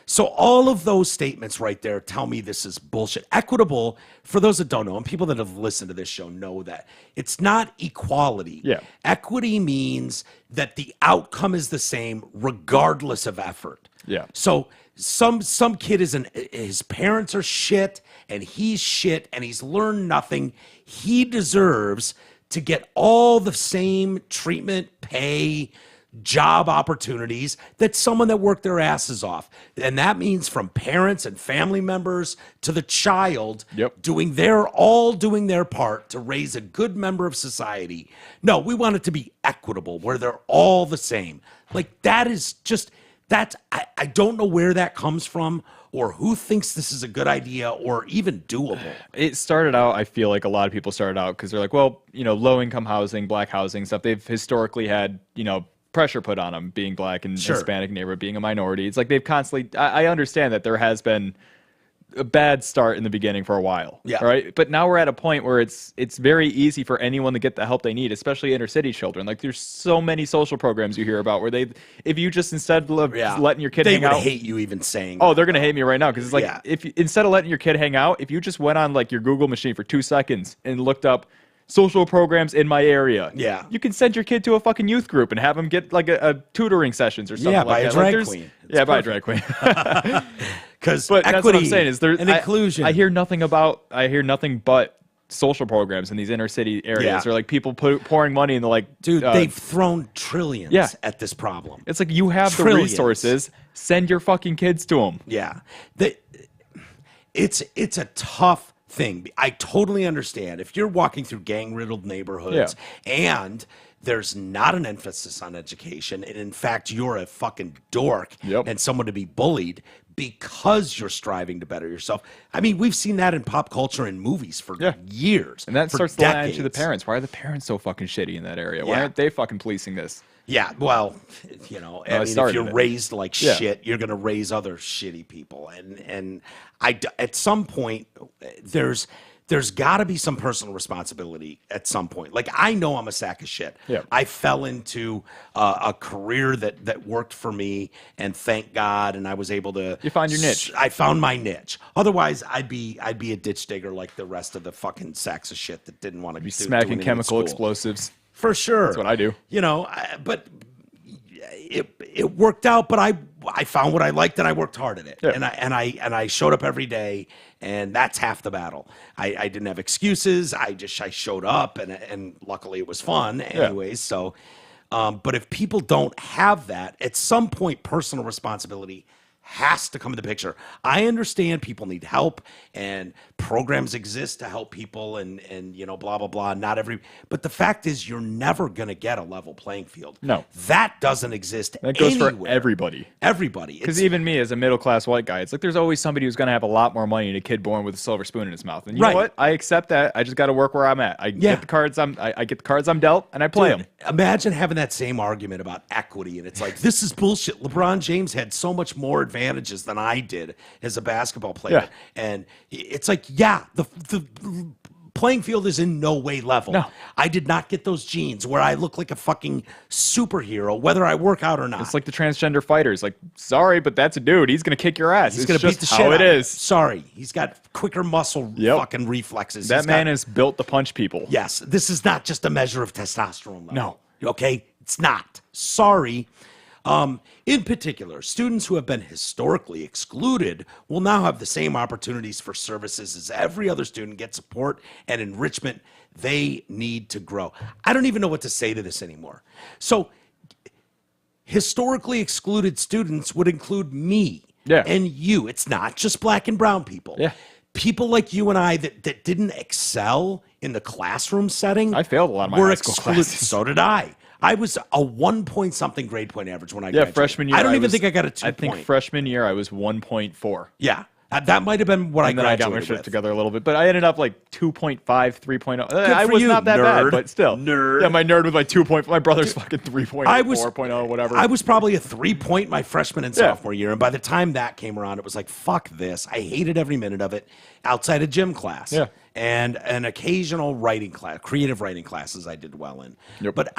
So all of those statements right there tell me this is bullshit. Equitable, for those that don't know, and people that have listened to this show know that, it's not equality. Yeah. Equity means that the outcome is the same regardless of effort. Yeah. So some kid his parents are shit, and he's shit, and he's learned nothing. He deserves to get all the same treatment, pay, job opportunities that someone that worked their asses off. And that means from parents and family members to the child doing their part to raise a good member of society. No, we want it to be equitable where they're all the same. Like that is just, I don't know where that comes from or who thinks this is a good idea or even doable. It started out, I feel like a lot of people started out because they're like, well, low-income housing, black housing stuff, they've historically had, pressure put on them being black and Hispanic neighborhood, being a minority. It's like they've constantly, I understand that there has been a bad start in the beginning for a while. Yeah. Right. But now we're at a point where it's very easy for anyone to get the help they need, especially inner city children. Like there's so many social programs you hear about where if you just instead of letting your kid hang out. They would hate you even saying they're going to hate me right now. Cause it's like, if instead of letting your kid hang out, if you just went on like your Google machine for 2 seconds and looked up social programs in my area. Yeah. You can send your kid to a fucking youth group and have them get like a tutoring sessions or something like that. By a drag queen. By a drag queen. But that's what I'm saying is there and inclusion. I hear nothing but social programs in these inner city areas or like people pouring money into like they've thrown trillions at this problem. It's like you have the resources, send your fucking kids to them. Yeah. It's a tough thing. I totally understand. If you're walking through gang-riddled neighborhoods and there's not an emphasis on education, and in fact, you're a fucking dork and someone to be bullied because you're striving to better yourself. I mean, we've seen that in pop culture and movies for years. And that starts to line into the parents. Why are the parents so fucking shitty in that area? Why aren't they fucking policing this? Yeah, well, you know, I mean, if you're raised like shit, you're going to raise other shitty people. And at some point, there's got to be some personal responsibility at some point. Like, I know I'm a sack of shit. Yeah. I fell into a career that worked for me, and thank God, and I was able to... You found your niche. I found my niche. Otherwise, I'd be a ditch digger like the rest of the fucking sacks of shit that didn't want to be smacking chemical explosives. For sure. That's what I do. You know, but it worked out, but I found what I liked and I worked hard at it. Yeah. And I showed up every day, and that's half the battle. I didn't have excuses. I showed up, and luckily it was fun anyways. So but if people don't have that, at some point personal responsibility has to come into the picture. I understand people need help and programs exist to help people and you know, blah, blah, blah. But the fact is you're never going to get a level playing field. No. That doesn't exist That goes anywhere. for everybody. Everybody. Because even me as a middle-class white guy, it's like there's always somebody who's going to have a lot more money than a kid born with a silver spoon in his mouth. And you know what? I accept that. I just got to work where I'm at. I get the cards I get the cards I'm dealt, and I play them. Imagine having that same argument about equity, and it's like, this is bullshit. LeBron James had so much more advantages than I did as a basketball player. And it's like, the playing field is in no way level. No. I did not get those genes where I look like a fucking superhero, whether I work out or not. It's like the transgender fighters. Like, sorry, but that's a dude. He's going to kick your ass. He's going to beat the shit out of you. Sorry. He's got quicker muscle fucking reflexes. That man is built to punch people. Yes. This is not just a measure of testosterone level. No. Okay? It's not. Sorry. In particular, students who have been historically excluded will now have the same opportunities for services as every other student, get support and enrichment they need to grow. I don't even know what to say to this anymore. So, historically excluded students would include me and you. It's not just black and brown people. Yeah. People like you and I that didn't excel in the classroom setting. I failed a lot of my high school classes. So did I. I was a 1 point something grade point average when I graduated. Freshman year. I don't even think I got a 2 point. I think freshman year I was 1.4. Yeah. That might have been what I graduated with. And then I got my shit together a little bit, but I ended up like 2.5, 3.0. I was not that nerd. bad, but still. Nerd. Yeah, my nerd was like 2.5. My brother's fucking 3.0, 4.0, whatever. I was probably a 3 point my freshman and sophomore year, and by the time that came around, it was like, fuck this. I hated every minute of it outside of gym class. Yeah. And an occasional writing class, creative writing classes I did well in. Yep. But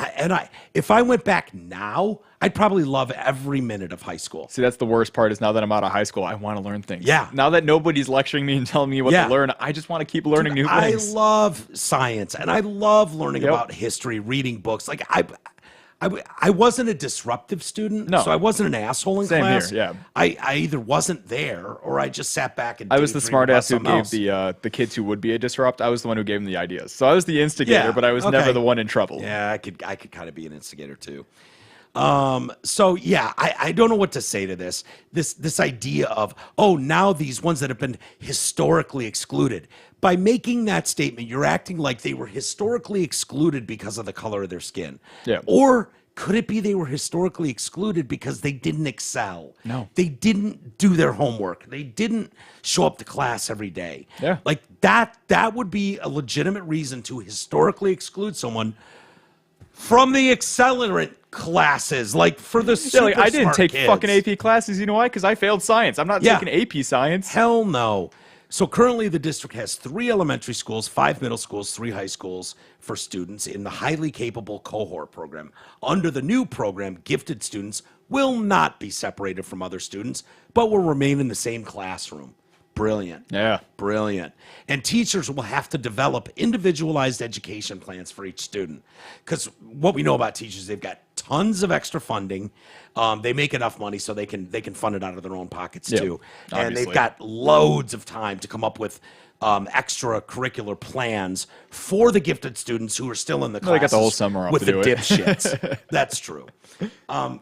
if I went back now, I'd probably love every minute of high school. See, that's the worst part is now that I'm out of high school, I want to learn things. Yeah. Now that nobody's lecturing me and telling me what to learn, I just want to keep learning new things. I love science, and I love learning about history, reading books. Like, I wasn't a disruptive student, so I wasn't an asshole in class. Same here, I either wasn't there or I just sat back and I was the smart ass who gave the kids who would be a disrupt. I was the one who gave them the ideas. So I was the instigator, but I was never the one in trouble. Yeah, I could kind of be an instigator too. So yeah, I don't know what to say to this idea of, oh, now these ones that have been historically excluded. By making that statement, you're acting like they were historically excluded because of the color of their skin. Yeah. Or could it be they were historically excluded because they didn't excel? No. They didn't do their homework. They didn't show up to class every day. Yeah. Like that would be a legitimate reason to historically exclude someone from the accelerant classes, like for the super I didn't take kids. fucking AP classes. You know why? Because I failed science. I'm not taking AP science. Hell no. So currently the district has 3 elementary schools, 5 middle schools, 3 high schools for students in the highly capable cohort program. Under the new program, gifted students will not be separated from other students, but will remain in the same classroom. Brilliant. Yeah. Brilliant. And teachers will have to develop individualized education plans for each student. Because what we know about teachers, they've got tons of extra funding. They make enough money so they can fund it out of their own pockets too. And obviously. they've got loads of time to come up with extracurricular plans for the gifted students who are still in the classes. They got the whole summer off with to the do it. dipshits. That's true.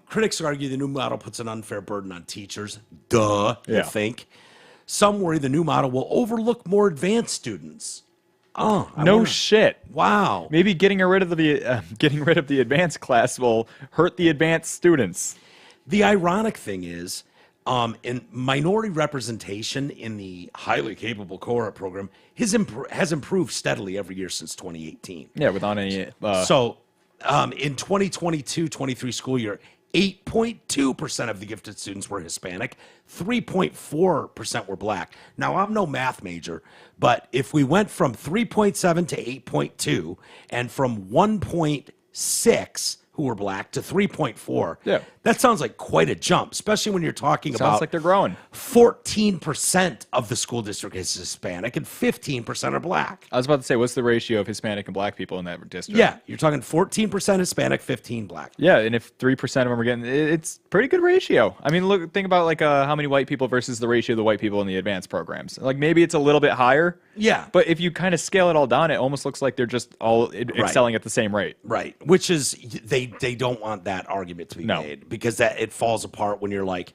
Critics argue the new model puts an unfair burden on teachers. Duh, you think. Some worry the new model will overlook more advanced students. Oh, no shit. Wow. Maybe getting rid of the advanced class will hurt the advanced students. The ironic thing is, in minority representation in the highly capable cohort program has improved steadily every year since 2018. Yeah, without any. In 2022-23 school year, 8.2% of the gifted students were Hispanic, 3.4% were Black. Now, I'm no math major, but if we went from 3.7 to 8.2 and from 1.6 who were Black to 3.4, that sounds like quite a jump, especially when you're talking about... Sounds like they're growing. 14% of the school district is Hispanic and 15% are Black. I was about to say, what's the ratio of Hispanic and Black people in that district? Yeah, you're talking 14% Hispanic, 15 Black. Yeah, and if 3% of them are getting... It's pretty good ratio. I mean, think about like how many white people versus the ratio of the white people in the advanced programs. Like maybe it's a little bit higher. Yeah. But if you kind of scale it all down, it almost looks like they're just all excelling at the same rate. Right. Which is, they don't want that argument to be made because that it falls apart when you're like,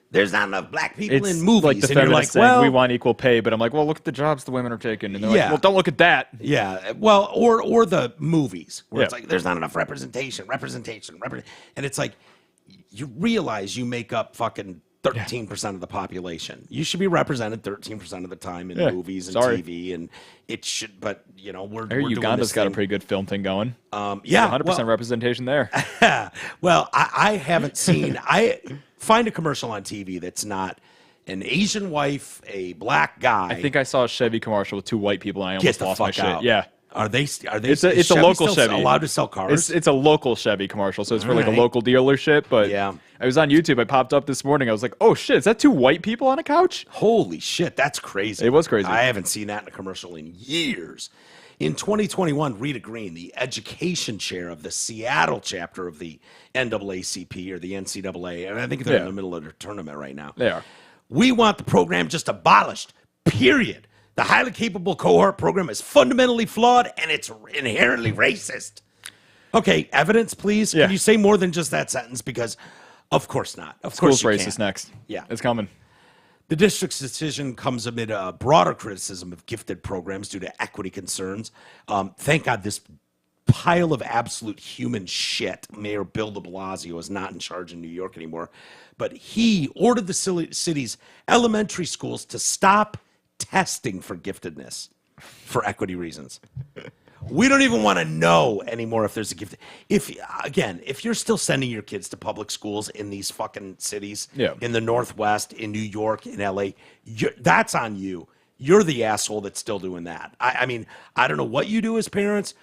there's not enough Black people in movies. Like the and you're like, saying, we want equal pay, but I'm like, well, look at the jobs the women are taking. And they're like, well, don't look at that. Yeah. Well, or the movies where it's like, there's not enough representation. And it's like, you realize you make up fucking 13% of the population. You should be represented 13% of the time in movies and TV, and it should. But we're Uganda's got a pretty good film thing going. 100% representation there. Well, I haven't seen. I find a commercial on TV that's not an Asian wife, a Black guy. I think I saw a Chevy commercial with two white people, and I almost lost my shit. Yeah. Are they? It's a local Chevy. Allowed to sell cars? It's a local Chevy commercial, so it's for like a local dealership. But I was on YouTube. I popped up this morning. I was like, oh shit, is that two white people on a couch? Holy shit, that's crazy. It was crazy. I haven't seen that in a commercial in years. In 2021, Rita Green, the education chair of the Seattle chapter of the NAACP or the NCAA, and I think they're in the middle of their tournament right now. They are. We want the program just abolished. Period. The highly capable cohort program is fundamentally flawed and it's inherently racist. Okay, evidence, please. Can you say more than just that sentence? Because, of course not. Of course you racist can't. Next. Yeah. It's coming. The district's decision comes amid a broader criticism of gifted programs due to equity concerns. Thank God this pile of absolute human shit, Mayor Bill de Blasio, is not in charge in New York anymore. But he ordered the city's elementary schools to stop testing for giftedness for equity reasons. We don't even want to know anymore if there's a gift. If you're still sending your kids to public schools in these fucking cities, in the Northwest, in New York, in LA, that's on you. You're the asshole that's still doing that. I mean, I don't know what you do as parents,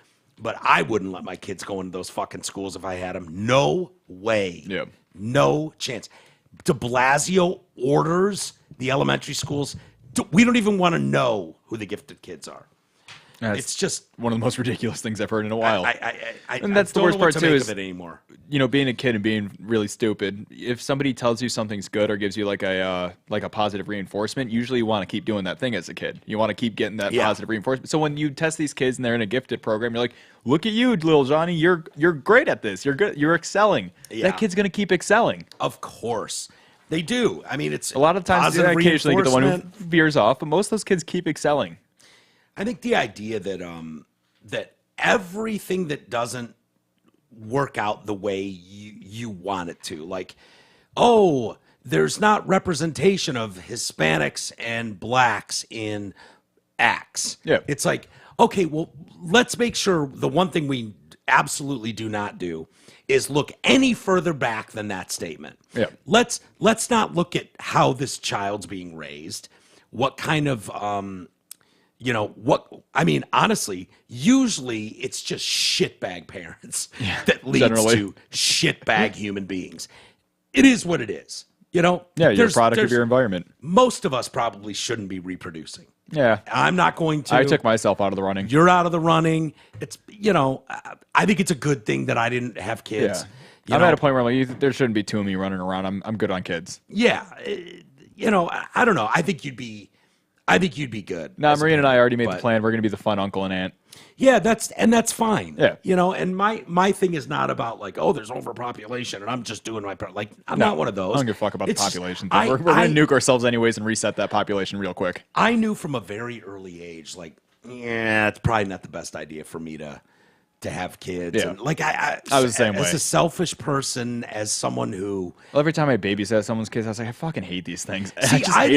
but I wouldn't let my kids go into those fucking schools if I had them. No way. Yeah. No chance. De Blasio orders the elementary schools. We don't even want to know who the gifted kids are. It's just one of the most ridiculous things I've heard in a while. And that's the worst part too. Is anymore. Being a kid and being really stupid. If somebody tells you something's good or gives you like a positive reinforcement, usually you want to keep doing that thing as a kid. You want to keep getting that positive reinforcement. So when you test these kids and they're in a gifted program, you're like, look at you, little Johnny. You're great at this. You're good. You're excelling. Yeah. That kid's gonna keep excelling. Of course. They do. I mean, it's a lot of times occasionally get the one who veers off, but most of those kids keep excelling. I think the idea that that everything that doesn't work out the way you want it to, like, oh, there's not representation of Hispanics and Blacks in X. Yeah. It's like, okay, well, let's make sure the one thing we absolutely do not do is look any further back than that statement. Yeah. Let's not look at how this child's being raised, what kind of honestly, usually it's just shitbag parents that leads to shitbag human beings. It is what it is. You're a product of your environment. Most of us probably shouldn't be reproducing. Yeah. I'm not going to. I took myself out of the running. You're out of the running. It's, I think it's a good thing that I didn't have kids. Yeah. I'm at a point where I'm like, there shouldn't be two of me running around. I'm good on kids. Yeah. I don't know. I think you'd be I think you'd be good. No, Maureen and I already made the plan. We're going to be the fun uncle and aunt. Yeah, that's fine. Yeah. You know, and my thing is not about like, oh, there's overpopulation and I'm just doing my part. Like, I'm not one of those. I don't give a fuck about the population thing. We're going to nuke ourselves anyways and reset that population real quick. I knew from a very early age, like, yeah, it's probably not the best idea for me to have kids. Yeah. And like I was the same as way. a selfish person, as someone who Every time I babysat someone's kids, I was like, I fucking hate these things. see, I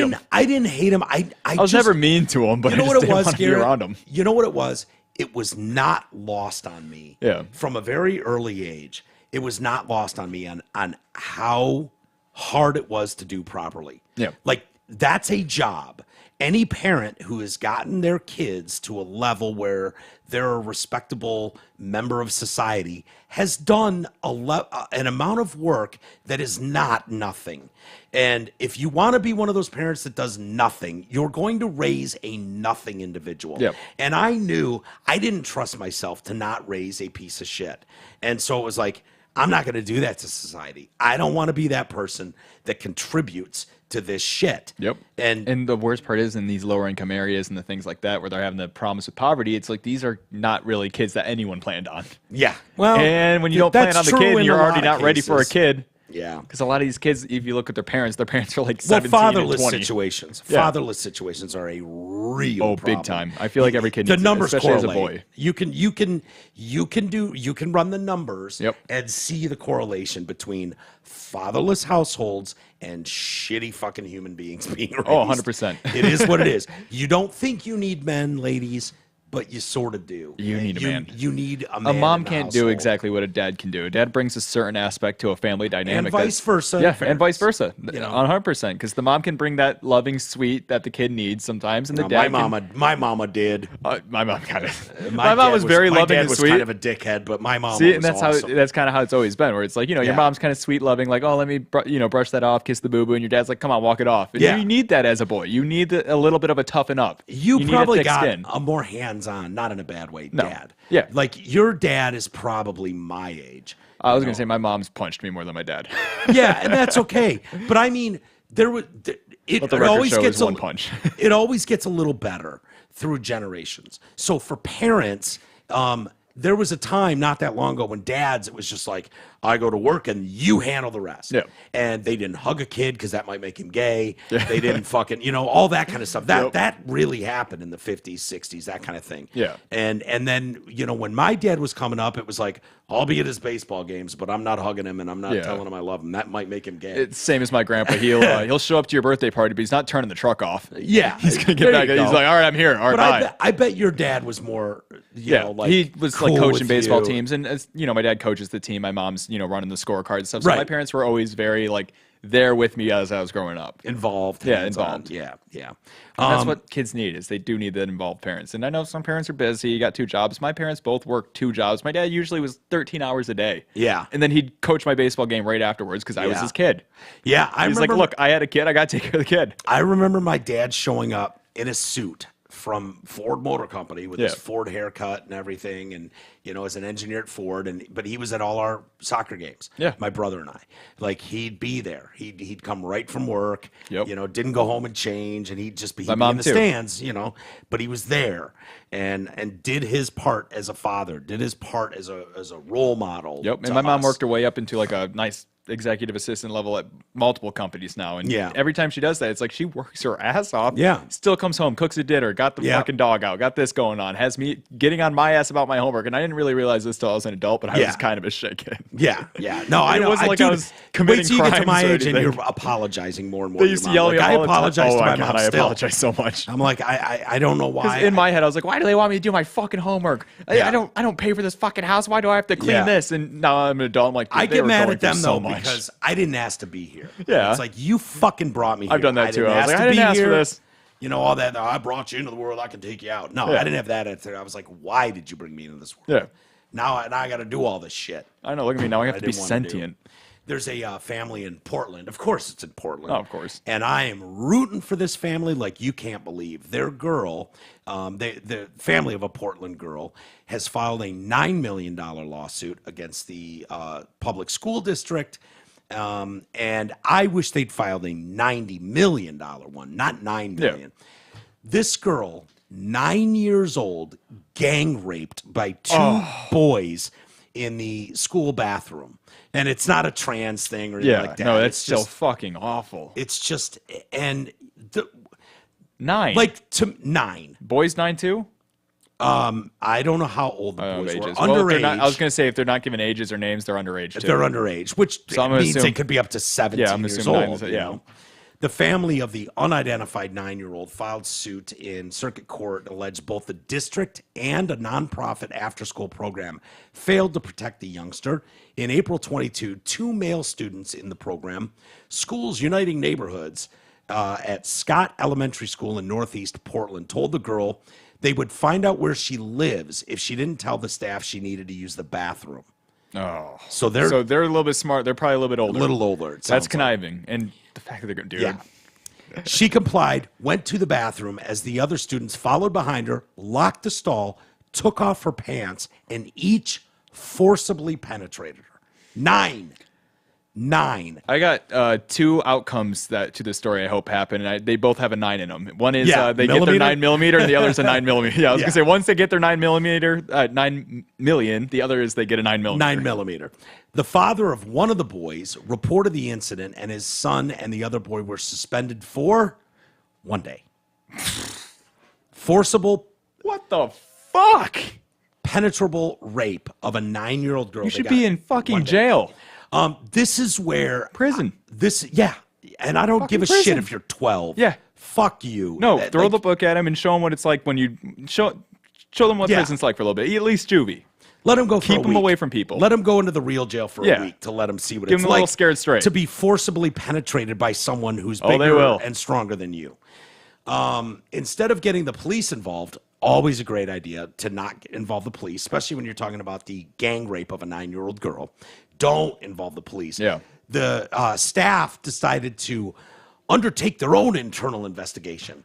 didn't hate them. I was never mean to them, but you know I what just it didn't was, want to be Garrett? around them. You know what it was? It was not lost on me. Yeah. From a very early age, it was not lost on me on how hard it was to do properly. Yeah. Like, that's a job. Any parent who has gotten their kids to a level where they're a respectable member of society has done an amount of work that is not nothing. And if you want to be one of those parents that does nothing, you're going to raise a nothing individual. Yep. And I knew I didn't trust myself to not raise a piece of shit. And so it was like, I'm not going to do that to society. I don't want to be that person that contributes to this shit. Yep. And the worst part is in these lower income areas and the things like that where they're having the problems with poverty, it's like these are not really kids that anyone planned on. yeah. Well, And when you don't plan on the kid and you're already not ready for a kid. Yeah. Because a lot of these kids, if you look at their parents are like 17 and fatherless 20. situations. Yeah. Fatherless situations are a real problem. Big time. I feel like every kid the needs numbers it, especially correlate. as a boy. You can run the numbers Yep. and see the correlation between fatherless households and shitty fucking human beings being raised. Oh, 100%. It is what it is. You don't think you need men, ladies, but you sort of do. You need a man. You need a man. A mom in the can't do household. exactly what a dad can do. A dad brings a certain aspect to a family dynamic. And vice versa. Yeah, Fair. and vice versa. You know. 100%. Because the mom can bring that loving, sweet that the kid needs sometimes, and the No, dad my mama did. my mom kind of. My mom dad was very my loving dad and was sweet. kind of a dickhead, but my mom See, was and that's awesome. that's kind of how it's always been. Where it's like, your Yeah. mom's kind of sweet, loving, like, oh, let me brush that off, kiss the boo boo, and your dad's like, come on, walk it off. And Yeah. you need that as a boy. You need a little bit of a toughen up. You need probably a thick got skin. a more hands-on, not in a bad way, No. dad. Yeah. Like, your dad is probably my age. I was gonna say my mom's punched me more than my dad. Yeah, and that's okay. But I mean, it Let the record always show gets is one punch. it always gets a little better through generations. So for parents, there was a time not that long ago when dads, it was just like, I go to work and you handle the rest. Yeah. And they didn't hug a kid because that might make him gay. They didn't fucking, all that kind of stuff. That really happened in the 50s, 60s, that kind of thing. Yeah. And then, when my dad was coming up, it was like, I'll be at his baseball games, but I'm not hugging him and I'm not telling him I love him. That might make him gay. It's same as my grandpa. He'll show up to your birthday party, but he's not turning the truck off. Yeah. He's gonna get back. He's like, all right, I'm here. All right, bye. But I bet your dad was more, like, he was cool like coaching with baseball you. teams, and as my dad coaches the team. My mom's running the scorecard and stuff. So Right. my parents were always very like there with me as I was growing up. Involved. Yeah, hands-on. involved. Yeah, yeah. And that's what kids need is they do need that involved parents. And I know some parents are busy. You got 2 jobs. My parents both work 2 jobs. My dad usually was 13 hours a day. Yeah. And then he'd coach my baseball game right afterwards because I was Yeah. his kid. Yeah, He's like, look, I had a kid. I got to take care of the kid. I remember my dad showing up in a suit from Ford Motor Company with his Ford haircut and everything, and as an engineer at Ford, but he was at all our soccer games. Yeah. My brother and I, like, he'd be there. He'd come right from work. Yep. Didn't go home and change, and he'd be mom in the too. stands. But he was there and did his part as a father, did his part as a role model. Yep. to And my mom us. worked her way up into like a nice executive assistant level at multiple companies now. And every time she does that, it's like she works her ass off. Yeah. Still comes home, cooks a dinner, got the fucking dog out, got this going on, has me getting on my ass about my homework. And I didn't really realize this till I was an adult, but I was kind of a shit kid. Yeah, yeah. No, I know. It wasn't like I was committing wait till you get to my crimes or age and anything. you're apologizing more and more. They to used to your yell mom. at me Like, I all the time. apologize Oh to my my God, mom I still. apologize so much. I'm like, I don't know why. Because in my head, I was like, why do they want me to do my fucking homework? Yeah. I don't pay for this fucking house. Why do I have to clean Yeah. this? And now I'm an adult. I'm like, I they get were mad going at them through though so much. because I didn't ask to be here. Yeah. It's like, you fucking brought me here. I've done that too. didn't I was ask like, to I didn't be ask for here. this. All that. I brought you into the world. I can take you out. No, Yeah. I didn't have that attitude. I was like, why did you bring me into this world? Yeah. Now I got to do all this shit. I know. Look at me now. I have to be didn't wanna do. sentient. There's a family in Portland. Of course, it's in Portland. Oh, of course. And I am rooting for this family like you can't believe. Their girl, the family of a Portland girl, has filed a $9 million lawsuit against the public school district. And I wish they'd filed a $90 million one, not $9 million. This girl, 9 years old, gang raped by two boys in the school bathroom. And it's not a trans thing or anything like that. No, that's still fucking awful. It's just, and 9. Like, to 9. Boys 9 too? I don't know how old the boys were. Well, Underage. I was going to say, if they're not given ages or names, they're underage too. They're underage, which means they could be up to 17 years old. You know? The family of the unidentified 9-year-old filed suit in circuit court, alleged both the district and a nonprofit after-school program failed to protect the youngster. In April 22, 2 male students in the program, Schools Uniting Neighborhoods at Scott Elementary School in Northeast Portland, told the girl they would find out where she lives if she didn't tell the staff she needed to use the bathroom. Oh, so they're a little bit smart. They're probably a little bit older. A little older. That's conniving, and the fact that they're going to do it. She complied, went to the bathroom as the other students followed behind her, locked the stall, took off her pants, and each forcibly penetrated her. 9. I got 2 outcomes to this story I hope happen, and they both have a 9 in them. One is they get their 9mm, and the other is a 9mm. Yeah, I was going to say, once they get their 9mm, 9 million, the other is they get a 9mm. 9mm. The father of one of the boys reported the incident, and his son and the other boy were suspended for 1 day. Forcible. What the fuck? Penetrable rape of a 9-year-old girl. You should be in fucking jail. This is where prison. And I don't fucking give a shit if you're 12. Yeah, fuck you. No, throw the book at him and show him what it's like when you show them what prison's like for a little bit. At least juvie. Let him go. Keep him away from people. Let him go into the real jail for a week to let him see what Give it's him like. A little scared straight. To be forcibly penetrated by someone who's bigger and stronger than you. Instead of getting the police involved, always a great idea to not involve the police, especially when you're talking about the gang rape of a 9-year-old girl. Don't involve the police. Yeah. The staff decided to undertake their own internal investigation.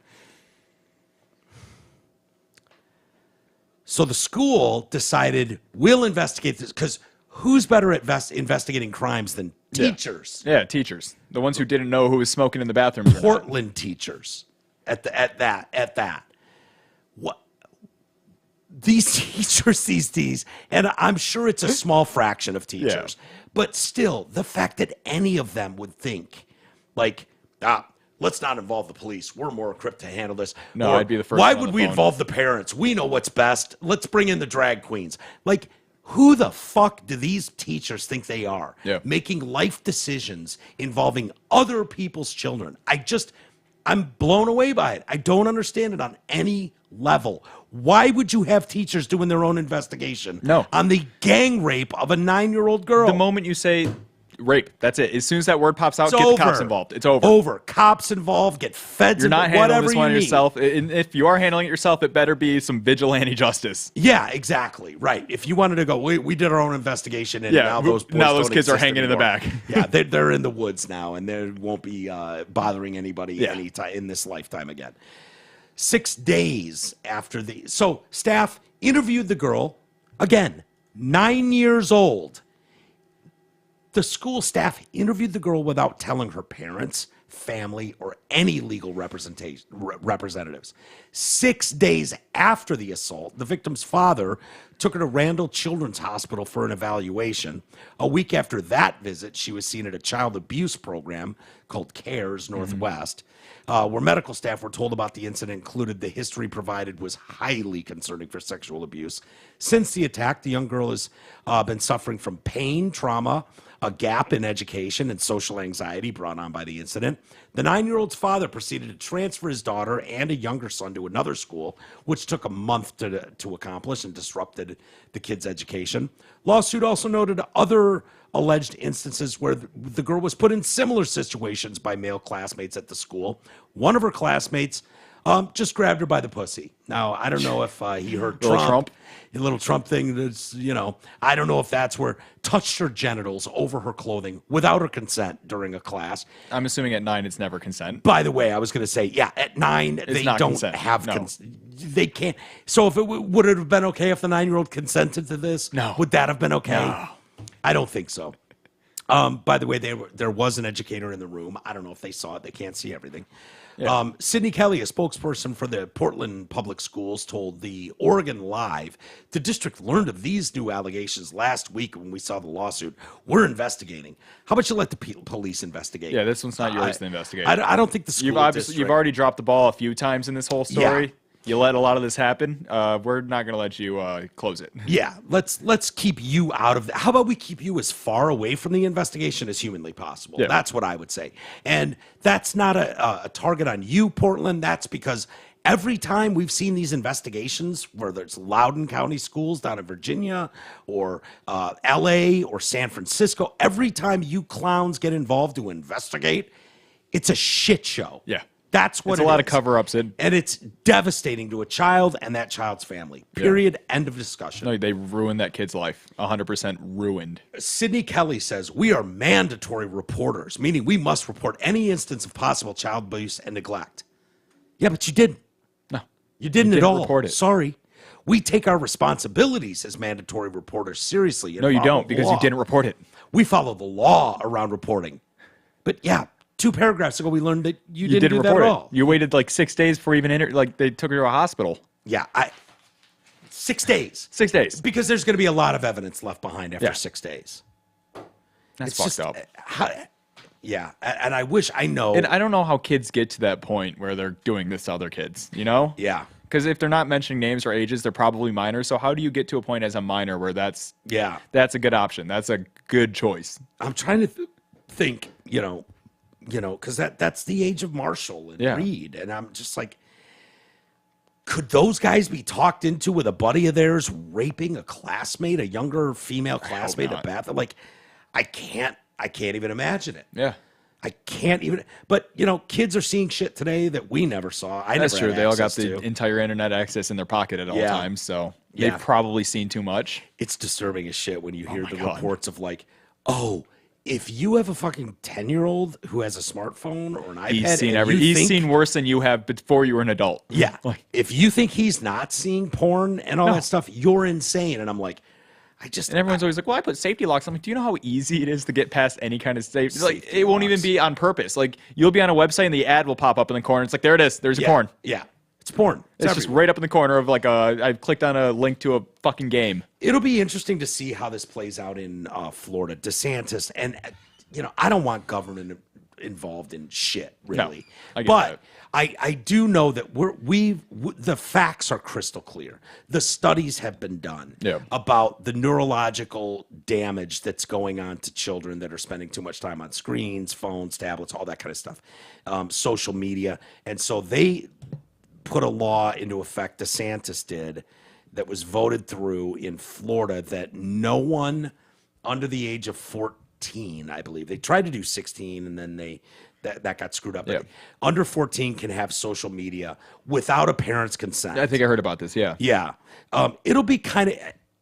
So the school decided, we'll investigate this, because who's better at investigating crimes than teachers? Yeah, teachers. The ones who didn't know who was smoking in the bathroom. Portland teachers at that. What? These teachers these days, and I'm sure it's a small fraction of teachers, but still, the fact that any of them would think, like, let's not involve the police. We're more equipped to handle this. No, I'd be the first. Why would we involve the parents? We know what's best. Let's bring in the drag queens. Like, who the fuck do these teachers think they are? Making life decisions involving other people's children. I'm blown away by it. I don't understand it on any level. Why would you have teachers doing their own investigation on the gang rape of a 9-year-old girl? The moment you say rape, that's it. As soon as that word pops out, get the cops involved. It's over. Cops involved, get feds involved, You're not whatever handling this one you need. yourself. And if you are handling it yourself, it better be some vigilante justice. Yeah, exactly. Right. If you wanted to go, we did our own investigation, and now those kids are hanging in the back. Yeah, they're in the woods now, and they won't be bothering anybody anytime in this lifetime again. 6 days after so staff interviewed the girl, again, 9 years old. The school staff interviewed the girl without telling her parents, family, or any legal representatives. 6 days after the assault, the victim's father took her to Randall Children's Hospital for an evaluation. A week after that visit, she was seen at a child abuse program called CARES Northwest, where medical staff were told about the incident, included the history provided was highly concerning for sexual abuse. Since the attack, the young girl has been suffering from pain, trauma, a gap in education, and social anxiety brought on by the incident. The 9-year-old's father proceeded to transfer his daughter and a younger son to another school, which took a month to accomplish and disrupted the kid's education. Lawsuit also noted other alleged instances where the girl was put in similar situations by male classmates at the school. One of her classmates just grabbed her by the pussy. Now, I don't know if he heard Trump. A little Trump thing that's, I don't know if that's where touched her genitals over her clothing without her consent during a class. I'm assuming at 9 it's never consent. By the way, I was going to say, at 9 they don't have consent. They can't. So if would it have been okay if the 9-year-old consented to this? No. Would that have been okay? No. I don't think so. By the way, there was an educator in the room. I don't know if they saw it. They can't see everything. Yeah. Sydney Kelly, a spokesperson for the Portland Public Schools, told the Oregon Live, the district learned of these new allegations last week when we saw the lawsuit. We're investigating. How about you let the police investigate? Yeah, this one's not yours to investigate. I don't think the school You've already dropped the ball a few times in this whole story. Yeah. You let a lot of this happen. We're not going to let you close it. Yeah, let's keep you out of that. How about we keep you as far away from the investigation as humanly possible? Yeah. That's what I would say. And that's not a target on you, Portland. That's because every time we've seen these investigations, whether it's Loudoun County schools down in Virginia or LA or San Francisco, every time you clowns get involved to investigate, it's a shit show. Yeah. That's what it's a lot of cover-ups. And it's devastating to a child and that child's family. Period. Yeah. End of discussion. No, they ruined that kid's life. 100% ruined. Sydney Kelly says, we are mandatory reporters, meaning we must report any instance of possible child abuse and neglect. Yeah, but you didn't. No. You didn't at all. Report it. Sorry. We take our responsibilities as mandatory reporters seriously. No, you don't, because you didn't report it. We follow the law around reporting. But yeah, 2 paragraphs ago, we learned that you didn't do that at all. You waited like 6 days before even they took her to a hospital. Yeah, 6 days. 6 days. Because there's going to be a lot of evidence left behind after 6 days. That's fucked up. Yeah, and I wish I know. And I don't know how kids get to that point where they're doing this to other kids, you know? Yeah. Because if they're not mentioning names or ages, they're probably minors. So how do you get to a point as a minor where that's a good option? That's a good choice. I'm trying to think, because that's the age of Marshall and Reed. And I'm just like, could those guys be talked into with a buddy of theirs raping a classmate, a younger female classmate at bath? Like, I can't even imagine it. Yeah. I can't even, but kids are seeing shit today that we never saw. That's true. They all got the entire internet access in their pocket at all times. So they've probably seen too much. It's disturbing as shit when you hear the reports of like, oh, if you have a fucking 10-year-old who has a smartphone or an iPad, he's seen worse than you have before you were an adult. Yeah. If you think he's not seeing porn and all that stuff, you're insane. And I'm like, and everyone's always like, well, I put safety locks. I'm like, do you know how easy it is to get past any kind of safety? Like, it won't even be on purpose. Like, you'll be on a website and the ad will pop up in the corner. It's like, there it is. There's your porn. Yeah. It's porn. It's just right up in the corner of like I've clicked on a link to a fucking game. It'll be interesting to see how this plays out in Florida. DeSantis, and I don't want government involved in shit, really. No, but I do know that the facts are crystal clear. The studies have been done about the neurological damage that's going on to children that are spending too much time on screens, phones, tablets, all that kind of stuff, social media. And so they put a law into effect, DeSantis did, that was voted through in Florida that no one under the age of 14, I believe. They tried to do 16 and then that got screwed up. Yeah. Under 14 can have social media without a parent's consent. I think I heard about this, yeah. Yeah. It'll be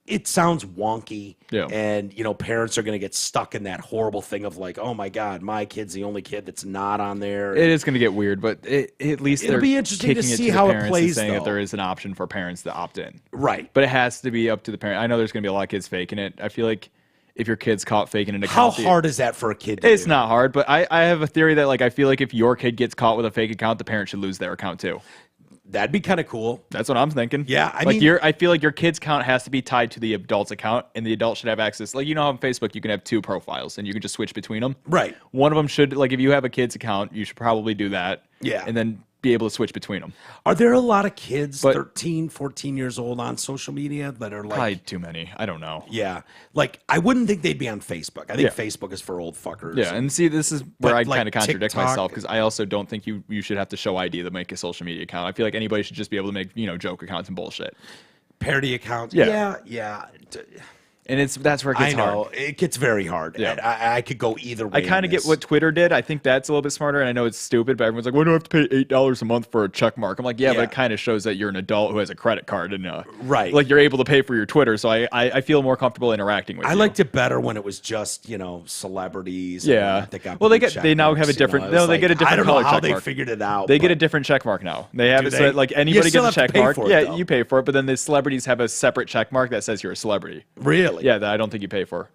it sounds wonky. Yeah. And, parents are going to get stuck in that horrible thing of like, oh my God, my kid's the only kid that's not on there. It is going to get weird, but at least it'll be interesting to see how it plays, saying that there is an option for parents to opt in. Right. But it has to be up to the parent. I know there's going to be a lot of kids faking it. I feel like if your kid's caught faking an account. How hard is that for a kid to It's do? not hard, but I have a theory that I feel like if your kid gets caught with a fake account, the parent should lose their account too. That'd be kind of cool. That's what I'm thinking. Yeah, I feel like your kid's account has to be tied to the adult's account, and the adult should have access. Like, on Facebook, you can have 2 profiles, and you can just switch between them. Right. One of them should, if you have a kid's account, you should probably do that. Yeah. And then be able to switch between them. Are there a lot of kids, 13, 14 years old, on social media that are probably too many. I don't know. Yeah. I wouldn't think they'd be on Facebook. I think Facebook is for old fuckers. Yeah, and see, this is where I kind of contradict TikTok, myself, because I also don't think you should have to show ID to make a social media account. I feel like anybody should just be able to make, joke accounts and bullshit. Parody accounts. Yeah. And that's where it gets hard. It gets very hard. Yeah. I could go either way. I kind of get what Twitter did. I think that's a little bit smarter, and I know it's stupid, but everyone's like, "Why do I have to pay $8 a month for a check mark?" I'm like, yeah, but it kind of shows that you're an adult who has a credit card and right, you're able to pay for your Twitter. So I feel more comfortable interacting with you. I liked it better when it was just celebrities. Yeah. They now have a different. No, they get a different. I don't know color how check they mark. Figured it out. They get a different check mark now. They have it so that anybody gets a check mark. Yeah, you pay for it, but then the celebrities have a separate check mark that says you're a celebrity. Really? Yeah, that I don't think you pay for.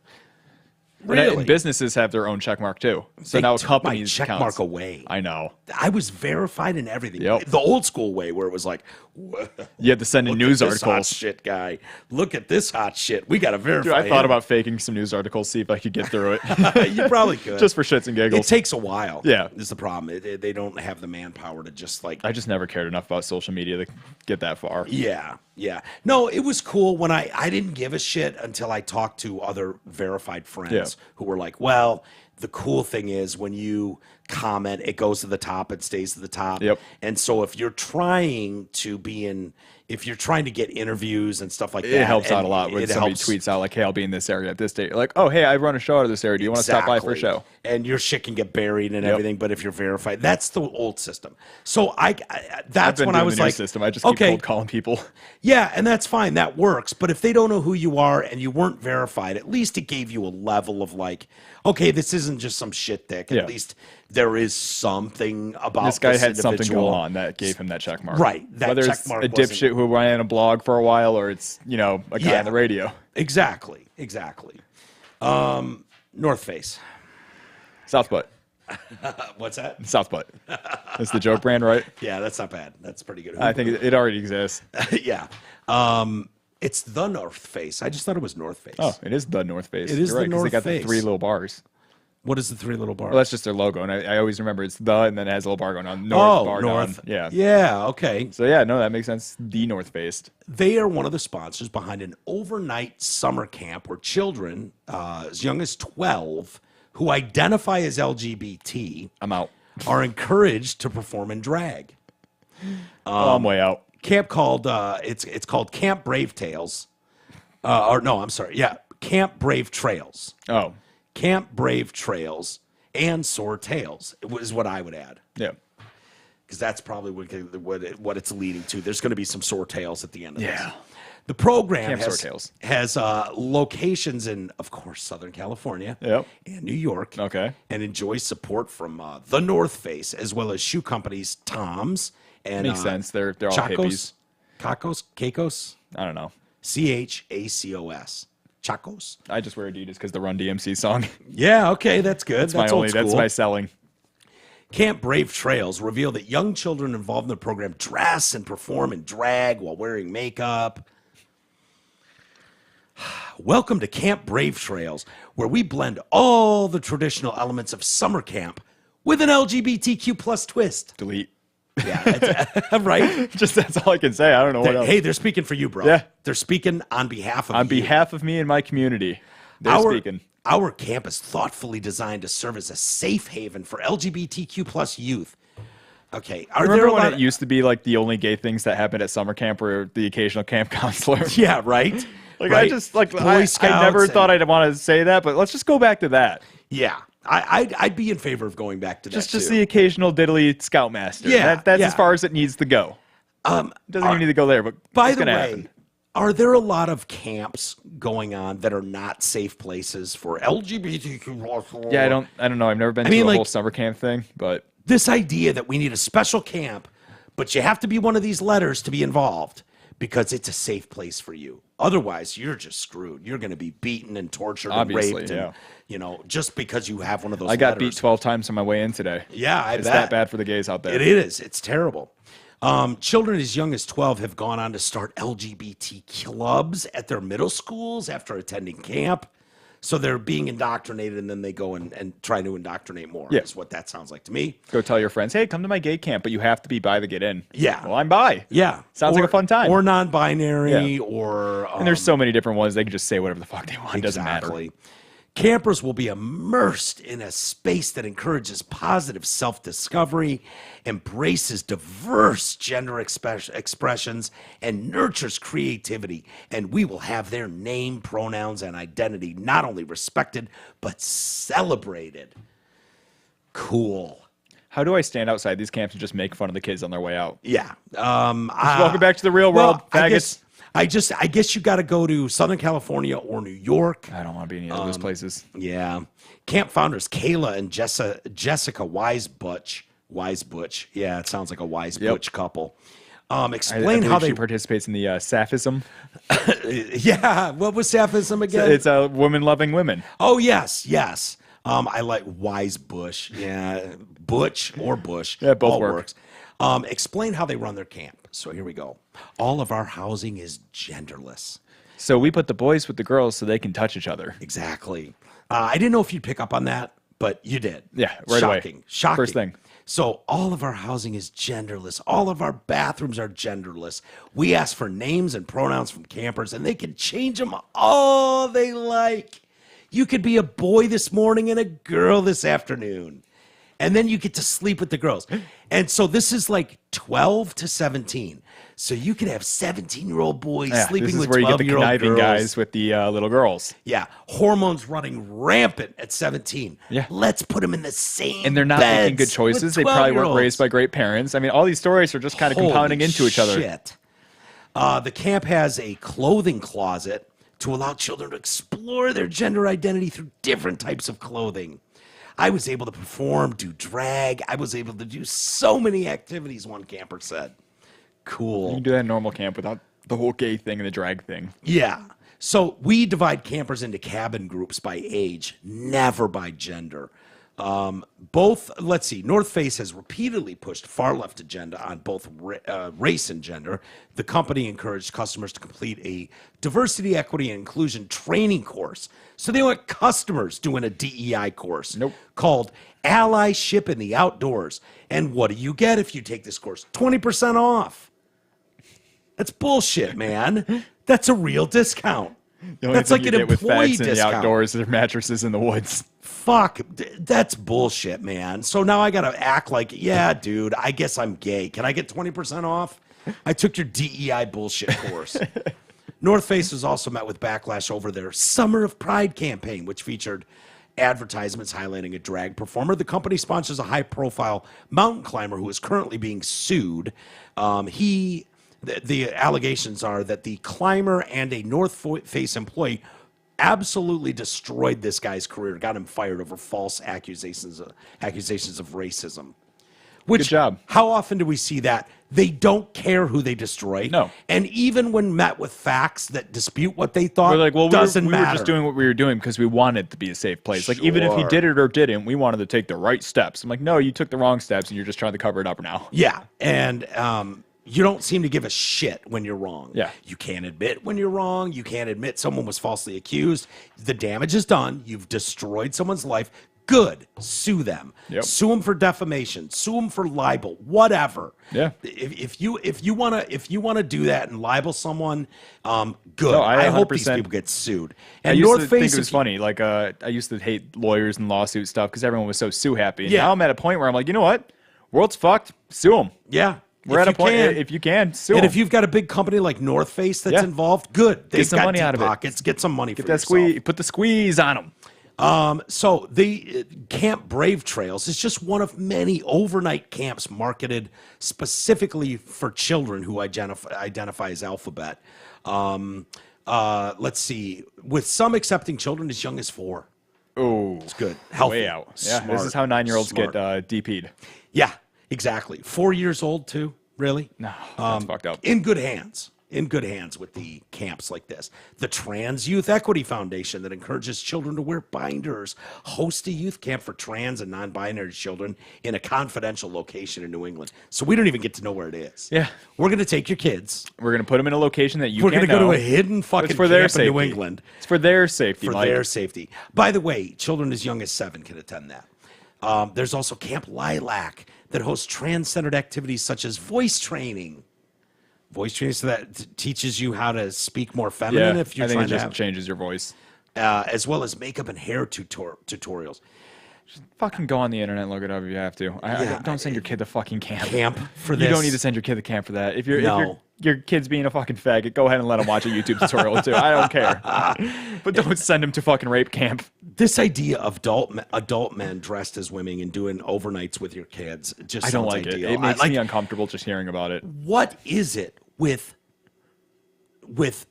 Really? And businesses have their own check mark too. So now companies check mark away. I know. I was verified in everything. Yep. The old school way where it was like, you had to send in news articles. Hot shit guy. Look at this hot shit. We got to verify. Dude, I thought about faking some news articles, see if I could get through it. You probably could. Just for shits and giggles. It takes a while. Yeah. Is the problem. They don't have the manpower to just like. I just never cared enough about social media to get that far. Yeah. Yeah. No, it was cool when I didn't give a shit until I talked to other verified friends who were like, well, the cool thing is when you comment, it goes to the top, it stays to the top. Yep. And so if you're trying to get interviews and stuff like that, it helps out a lot when somebody tweets out like, hey, I'll be in this area at this date. Like, oh, hey, I run a show out of this area. Do you want to stop by for a show? And your shit can get buried and everything, but if you're verified, that's the old system. So that's when I was like, system. I just keep cold calling people. Yeah, and that's fine. That works. But if they don't know who you are and you weren't verified, at least it gave you a level of like, okay, this isn't just some shit dick. At least there is something about this guy had individual. Something going on that gave him that check mark. Right. That whether check it's mark a dipshit who ran a blog for a while or it's, a guy on the radio. Exactly. North Face. South Butt. What's that? South Butt. That's the joke brand, right? Yeah, that's not bad. That's pretty good. I think it already exists. Yeah. It's the North Face. I just thought it was North Face. Oh, it is the North Face. It is the North Face. They got Face. the 3 little bars. What is the 3 little bars? Well, that's just their logo, and I always remember it's the, and then it has a little bar going on. North. Yeah. Yeah, okay. So, yeah, no, that makes sense. The North Face. They are one of the sponsors behind an overnight summer camp where children as young as 12 who identify as LGBT I'm out. are encouraged to perform in drag. I'm way out. Camp called, it's called Camp Brave Tales. Camp Brave Trails. Oh. Camp Brave Trails and Sore Tails is what I would add. Yeah. Because that's probably what it's leading to. There's going to be some sore tails at the end of this. Yeah. The program Camp has locations in, of course, Southern California and New York. Okay. And enjoys support from the North Face, as well as shoe companies Tom's and makes sense. They're all hippies. Caicos? I don't know. Chacos. Chacos. I just wear Adidas because the Run DMC song. Yeah, okay, that's good. That's my selling. Camp Brave Trails reveal that young children involved in the program dress and perform in drag while wearing makeup. Welcome to Camp Brave Trails, where we blend all the traditional elements of summer camp with an LGBTQ plus twist. Delete. Yeah, right? Just that's all I can say. I don't know what else. Hey, they're speaking for you, bro. Yeah. They're speaking on behalf of you. On behalf of me and my community. They're speaking. Our camp is thoughtfully designed to serve as a safe haven for LGBTQ plus youth. Okay. Remember when it used to be like the only gay things that happened at summer camp were the occasional camp counselor? Yeah, right? Like right? I just like I never thought I'd want to say that, but let's just go back to that. Yeah. I'd be in favor of going back to that. Just the occasional diddly scoutmaster. Yeah, that's as far as it needs to go. It doesn't even need to go there, but by the way, happen. Are there a lot of camps going on that are not safe places for LGBTQ? Yeah, I don't know. I've never been to a whole summer camp thing, but this idea that we need a special camp, but you have to be one of these letters to be involved because it's a safe place for you. Otherwise, you're just screwed. You're going to be beaten and tortured and raped, and, just because you have one of those I got letters. beat 12 times on my way in today. Yeah, It's that bad for the gays out there. It is. It's terrible. Children as young as 12 have gone on to start LGBT clubs at their middle schools after attending camp. So they're being indoctrinated, and then they go and try to indoctrinate more. Yeah. Is what that sounds like to me. Go tell your friends, hey, come to my gay camp, but you have to be bi to get in. Yeah. Well, I'm bi. Yeah. Sounds like a fun time. Or non-binary, or... and there's so many different ones. They can just say whatever the fuck they want. It doesn't matter. Campers will be immersed in a space that encourages positive self-discovery, embraces diverse gender expressions, and nurtures creativity. And we will have their name, pronouns, and identity not only respected, but celebrated. Cool. How do I stand outside these camps and just make fun of the kids on their way out? Yeah. Welcome back to the real world, faggots. I guess you got to go to Southern California or New York. I don't want to be in any of those places. Yeah. Camp founders Kayla and Jessica Wisebutch. Yeah, it sounds like a Wisebutch couple. Explain I how she participates in the Sapphism. Yeah, what was Sapphism again? It's a woman loving women. Oh yes. I like Wise Bush. Yeah, Butch or Bush. Yeah, both all work. works. Explain how they run their camp. So here we go. All of our housing is genderless. So we put the boys with the girls so they can touch each other. Exactly. I didn't know if you'd pick up on that, but you did. Yeah, right Shocking. away. Shocking. First thing. So all of our housing is genderless. All of our bathrooms are genderless. We ask for names and pronouns from campers, and they can change them all they like. You could be a boy this morning and a girl this afternoon. And then you get to sleep with the girls. And so this is like 12 to 17. So you could have 17-year-old boys sleeping with 12-year-old girls. This is where you get the conniving guys with the little girls. Yeah. Hormones running rampant at 17. Yeah. Let's put them in the same And they're not making good choices. They probably weren't raised by great parents. I mean, all these stories are just kind of compounding into each other. Shit. The camp has a clothing closet to allow children to explore their gender identity through different types of clothing. I was able to perform, do drag. I was able to do so many activities, one camper said. Cool. You can do that in normal camp without the whole gay thing and the drag thing. Yeah. So we divide campers into cabin groups by age, never by gender. North Face has repeatedly pushed far left agenda on both race and gender. The company encouraged customers to complete a diversity, equity, and inclusion training course. So they want customers doing a DEI course called Allyship in the Outdoors. And what do you get if you take this course? 20% off. That's bullshit, man. That's a real discount. That's like an employee discount. In the outdoors, their mattresses in the woods. Fuck, that's bullshit, man. So now I gotta act like, yeah, dude, I guess I'm gay. Can I get 20% off? I took your DEI bullshit course. North Face was also met with backlash over their Summer of Pride campaign, which featured advertisements highlighting a drag performer. The company sponsors a high-profile mountain climber who is currently being sued. The allegations are that the climber and a North Face employee absolutely destroyed this guy's career, got him fired over false accusations of racism. Which, good job. How often do we see that? They don't care who they destroy. No. And even when met with facts that dispute what they thought, we're like, well, doesn't matter. We were just doing what we were doing because we wanted it to be a safe place. Like, even if he did it or didn't, we wanted to take the right steps. I'm like, no, you took the wrong steps and you're just trying to cover it up now. Yeah. And you don't seem to give a shit when you're wrong. Yeah. You can't admit when you're wrong. You can't admit someone was falsely accused. The damage is done. You've destroyed someone's life. Good. Sue them. Yep. Sue them for defamation. Sue them for libel. Whatever. Yeah. If you wanna do that and libel someone, good. No, I hope these people get sued. And I used North to Face, think it was funny. Like, I used to hate lawyers and lawsuit stuff because everyone was so sue happy. And Yeah. now I'm at a point where I'm like, you know what? World's fucked. Sue them. Yeah. We're at a point. If you can, sue And them. if you've got a big company like North Face that's involved, good. They've Get some got money deep out of it. pockets. Get some money Get for that yourself. squeeze. Put the squeeze on them. So the Camp Brave Trails is just one of many overnight camps marketed specifically for children who identify as alphabet. Let's see, with some accepting children as young as 4. Oh, it's good. Healthy. Way out. Yeah, Smart. this is how 9-year-olds get DP'd. Yeah, exactly. 4 years old too. Really? No, that's fucked up. In good hands. In good hands with the camps like this. The Trans Youth Equity Foundation that encourages children to wear binders hosts a youth camp for trans and non-binary children in a confidential location in New England. So we don't even get to know where it is. Yeah. We're going to take your kids. We're going to put them in a location that you We're can't going to know. go to a hidden fucking It's for camp their in safety. New England. It's for their safety, For Mike. their safety. By the way, children as young as 7 can attend that. There's also Camp Lilac that hosts trans-centered activities such as voice training. Voice training, so that teaches you how to speak more feminine if you're I think trying it to just have, changes your voice. as well as makeup and hair tutorials. Fucking go on the internet and look it up if you have to. Don't send your kid to fucking camp. Camp for this. You don't need to send your kid to camp for that. If No. your kid's being a fucking faggot, go ahead and let him watch a YouTube tutorial too. I don't care. But don't send him to fucking rape camp. This idea of adult men dressed as women and doing overnights with your kids just I don't sounds like ideal. it. It makes me uncomfortable just hearing about it. What is it with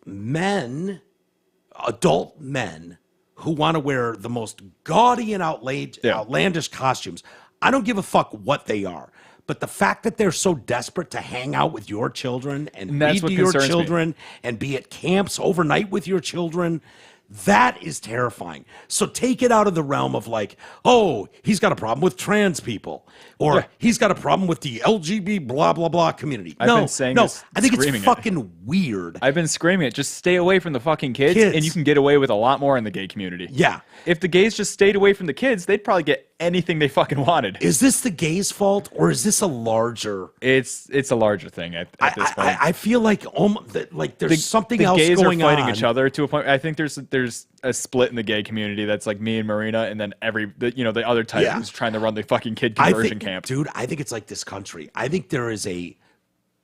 men, adult men, who want to wear the most gaudy and outlandish costumes? I don't give a fuck what they are. But the fact that they're so desperate to hang out with your children and that's read what to your concerns me. children and be at camps overnight with your children, that is terrifying. So take it out of the realm of like, oh, he's got a problem with trans people, or he's got a problem with the LGBT blah blah blah community. I've been saying this, I think it's screaming it. fucking weird. I've been screaming it. Just stay away from the fucking kids, and you can get away with a lot more in the gay community. Yeah. If the gays just stayed away from the kids, they'd probably get anything they fucking wanted. Is this the gays' fault, or is this a larger? It's a larger thing at this point. I feel like there's something else going on. The gays are fighting on. each other to a point. I think there's a split in the gay community that's like me and Marina, and then the other type who's trying to run the fucking kid conversion camp. Dude, I think it's like this country. I think there is a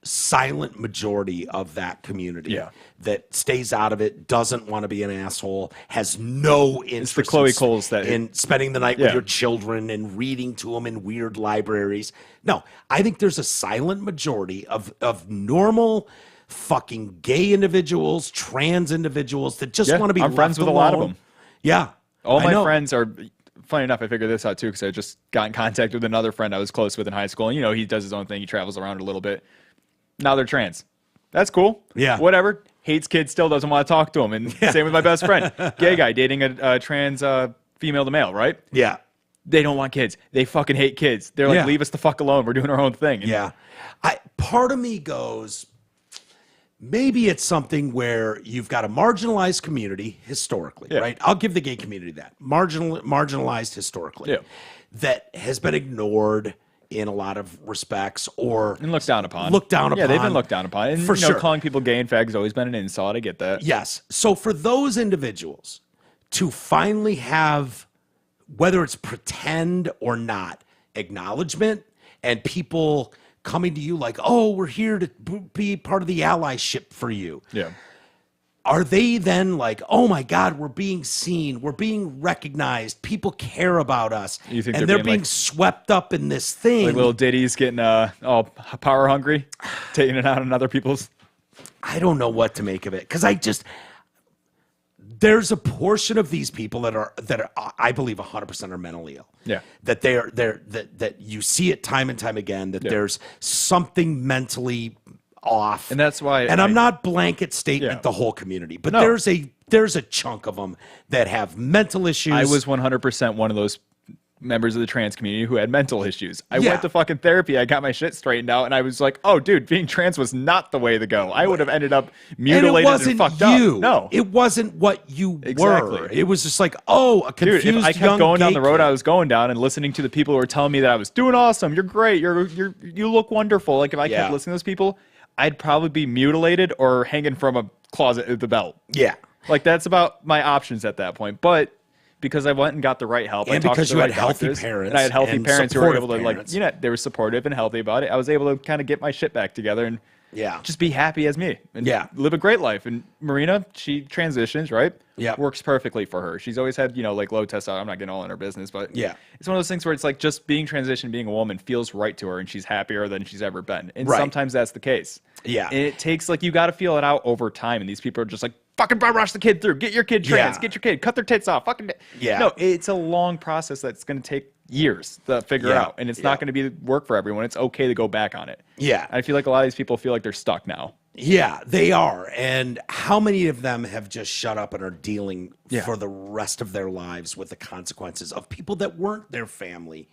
silent majority of that community that stays out of it, doesn't want to be an asshole, has no interest the Chloe Coles in spending the night with your children and reading to them in weird libraries. No, I think there's a silent majority of normal fucking gay individuals, trans individuals that just want to be I'm friends with a lot of them. Yeah. All my friends are, funny enough, I figured this out too because I just got in contact with another friend I was close with in high school. And, he does his own thing. He travels around a little bit. Now they're trans. That's cool. Yeah. Whatever. Hates kids, still doesn't want to talk to them. And same with my best friend. Gay guy dating a trans female to male, right? Yeah. They don't want kids. They fucking hate kids. They're like, leave us the fuck alone. We're doing our own thing. And part of me goes, maybe it's something where you've got a marginalized community historically, right? I'll give the gay community that. Marginalized historically. That has been ignored in a lot of respects, and looked down upon. Yeah, they've been looked down upon. And, for sure. Calling people gay and fag has always been an insult. I get that. Yes. So for those individuals to finally have, whether it's pretend or not, acknowledgement and people coming to you like, oh, we're here to be part of the allyship for you. Yeah. Are they then like, oh my God, we're being seen, we're being recognized, people care about us, you think and they're being swept up in this thing? Like little ditties getting all power hungry, taking it out on other people's? I don't know what to make of it, because there's a portion of these people that are I believe 100% are mentally ill. Yeah. That that you see it time and time again, that there's something mentally off. And that's why I'm not blanket statement the whole community, but there's a chunk of them that have mental issues. I was 100% one of those members of the trans community who had mental issues. I went to fucking therapy. I got my shit straightened out, and I was like, oh, dude, being trans was not the way to go. I would have ended up mutilated and fucked up. No. It wasn't what you were. It was just like, oh, a confused young Dude, if I kept going down the road kid. I was going down and listening to the people who were telling me that I was doing awesome, you're great, you look wonderful. Like, if I kept listening to those people, I'd probably be mutilated or hanging from a closet at the belt. Yeah. Like, that's about my options at that point. But because I went and got the right help, and because you had healthy parents, and I had healthy parents who were able to, parents. they were supportive and healthy about it. I was able to kind of get my shit back together and just be happy as me and live a great life. And Marina, she transitions, right? Yeah. Works perfectly for her. She's always had, like low testosterone. I'm not getting all in her business, but it's one of those things where it's like just being transitioned, being a woman feels right to her, and she's happier than she's ever been. And sometimes that's the case. Yeah. And it takes, you got to feel it out over time. And these people are just like, fucking rush the kid through. Get your kid trans. Get your kid. Cut their tits off. Fucking. No, it's a long process that's going to take years to figure out. And it's not going to be work for everyone. It's okay to go back on it. Yeah. I feel like a lot of these people feel like they're stuck now. Yeah, they are. And how many of them have just shut up and are dealing for the rest of their lives with the consequences of people that weren't their family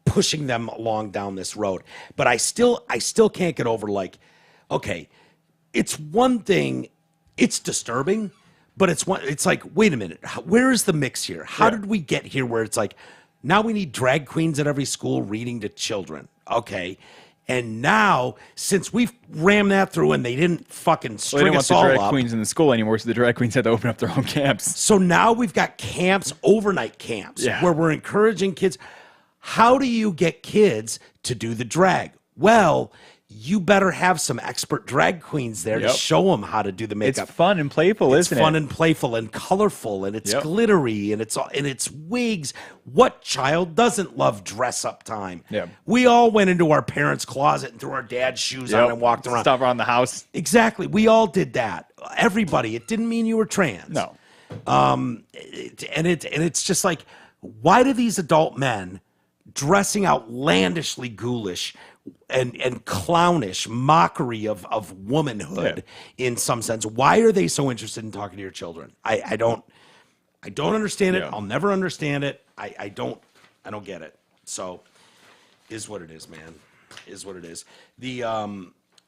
pushing them along down this road? But I still can't get over, like, okay, it's one thing, it's disturbing, but it's like, wait a minute, where is the mix here? How did we get here where it's like, now we need drag queens at every school reading to children? Okay. And now, since we've rammed that through and they didn't fucking string us all up. They didn't want the drag queens in the school anymore, so the drag queens had to open up their own camps. So now we've got camps, overnight camps, where we're encouraging kids. How do you get kids to do the drag? Well, you better have some expert drag queens there to show them how to do the makeup. It's fun and playful, isn't it? It's fun and playful and colorful, and it's glittery, and it's wigs. What child doesn't love dress up time? Yeah. We all went into our parents' closet and threw our dad's shoes on and walked around. Stuff around the house. Exactly. We all did that. Everybody. It didn't mean you were trans. No. And it's just like, why do these adult men dressing outlandishly ghoulish and clownish mockery of womanhood in some sense. Why are they so interested in talking to your children? I don't understand it. I'll never understand it. I don't get it. So is what it is, man. Is what it is. The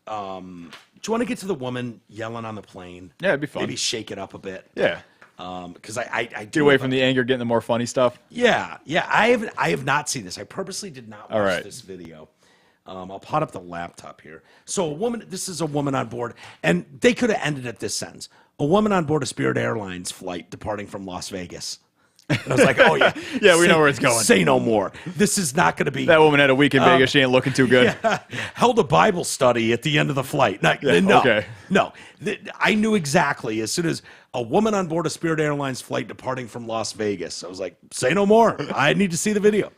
do you want to get to the woman yelling on the plane? Yeah, it'd be fun. Maybe shake it up a bit. Yeah. Because I get away from the anger, getting the more funny stuff. Yeah. I have not seen this. I purposely did not watch this video. I'll pot up the laptop here. So this is a woman on board, and they could have ended at this sentence. A woman on board a Spirit Airlines flight departing from Las Vegas. And I was like, oh yeah. Yeah, we know where it's going. Say no more. This is not going to be. That woman had a week in Vegas. She ain't looking too good. Yeah, held a Bible study at the end of the flight. No. Okay. No. I knew exactly as soon as a woman on board a Spirit Airlines flight departing from Las Vegas. I was like, say no more. I need to see the video.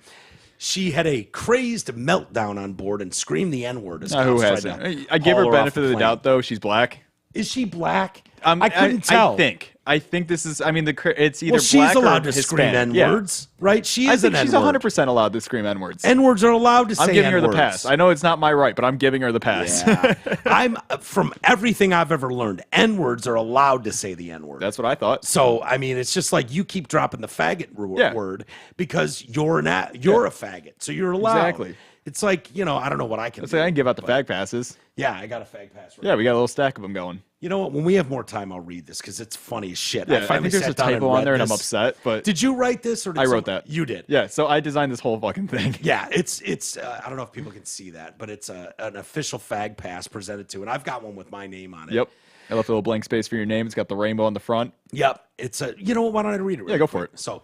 She had a crazed meltdown on board and screamed the N-word. Who hasn't? I give her benefit of the doubt, though. She's black. Is she black? I couldn't tell. I think this is. I mean, it's either she's black allowed or to scream Hispanic. N-words, right? She is an N-word. She's 100% allowed to scream N-words. N-words are allowed to say N-words. I'm giving her the pass. I know it's not my right, but I'm giving her the pass. Yeah. From everything I've ever learned, N-words are allowed to say the N-word. That's what I thought. So I mean, it's just like you keep dropping the faggot word because you're a faggot, so you're allowed. Exactly. It's like, I don't know what I can do. I can give out the fag passes. Yeah, I got a fag pass. Yeah, we got a little stack of them going. You know what? When we have more time, I'll read this because it's funny as shit. Yeah, I think there's a typo on there, and I'm upset. But did you write this, or I wrote that? You did. Yeah, so I designed this whole fucking thing. Yeah, it's. I don't know if people can see that, but it's an official fag pass presented to, and I've got one with my name on it. Yep. I left a little blank space for your name. It's got the rainbow on the front. Yep. It's a. You know what? Why don't I read it? Yeah, go for it. So.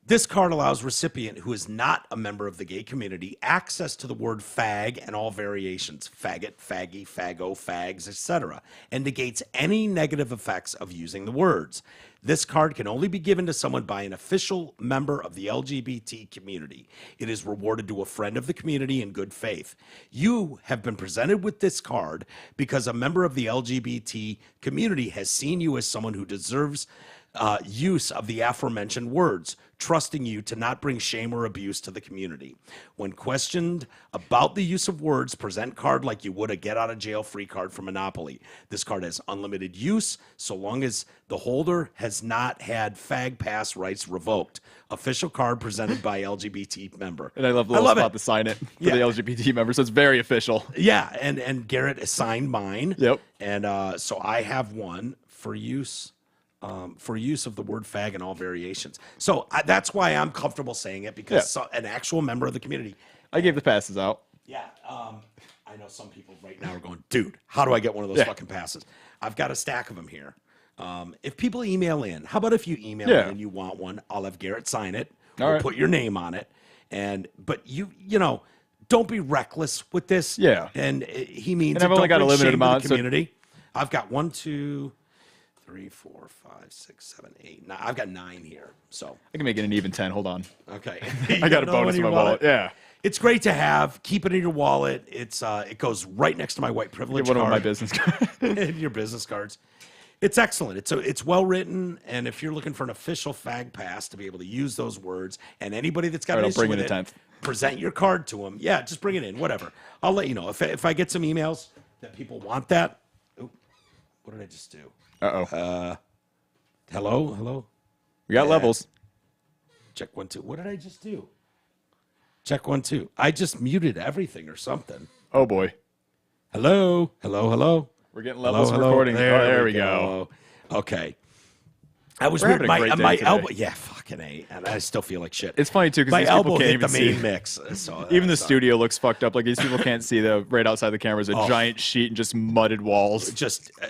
This card allows recipient who is not a member of the gay community access to the word fag and all variations, faggot, faggy, faggo, fags, etc., and negates any negative effects of using the words. This card can only be given to someone by an official member of the LGBT community. It is rewarded to a friend of the community in good faith. You have been presented with this card because a member of the LGBT community has seen you as someone who deserves use of the aforementioned words, trusting you to not bring shame or abuse to the community. When questioned about the use of words, present card like you would a get-out-of-jail-free card for Monopoly. This card has unlimited use so long as the holder has not had fag pass rights revoked. Official card presented by LGBT member. And I love the little spot to sign it for the LGBT member, so it's very official. Yeah, and Garrett assigned mine. Yep. And so I have one for use of the word fag and all variations. So that's why I'm comfortable saying it, because an actual member of the community. I gave the passes out. Yeah. I know some people right now are going, dude, how do I get one of those fucking passes? I've got a stack of them here. If people email in, how about if you email in and you want one, I'll have Garrett sign it. We'll put your name on it. But you don't be reckless with this. Yeah. And he means I've only got a limited amount. Community. I've got 1, 2, 3, 4, 5, 6, 7, 8, 9. I've got 9 here. So I can make it an even 10. Hold on. Okay. I got a bonus in my wallet. Yeah. It's great to have. Keep it in your wallet. It goes right next to my white privilege card. One of my business cards. Your business cards. It's excellent. It's well written, and if you're looking for an official fag pass to be able to use those words, and anybody that's got an issue with it, present your card to them. Yeah, just bring it in. Whatever. I'll let you know if I get some emails that people want that. Ooh, what did I just do? Hello. We got levels. Check 1, 2. What did I just do? Check 1, 2. I just muted everything or something. Oh boy. Hello. We're getting levels of recording. There we go. Okay. I was weird. My elbow. Yeah, fucking A. And I still feel like shit. It's funny too because my these elbow people can't hit the even main see. Mix. So, even the studio looks fucked up. Like these people can't see right outside the camera is a giant sheet and just mudded walls.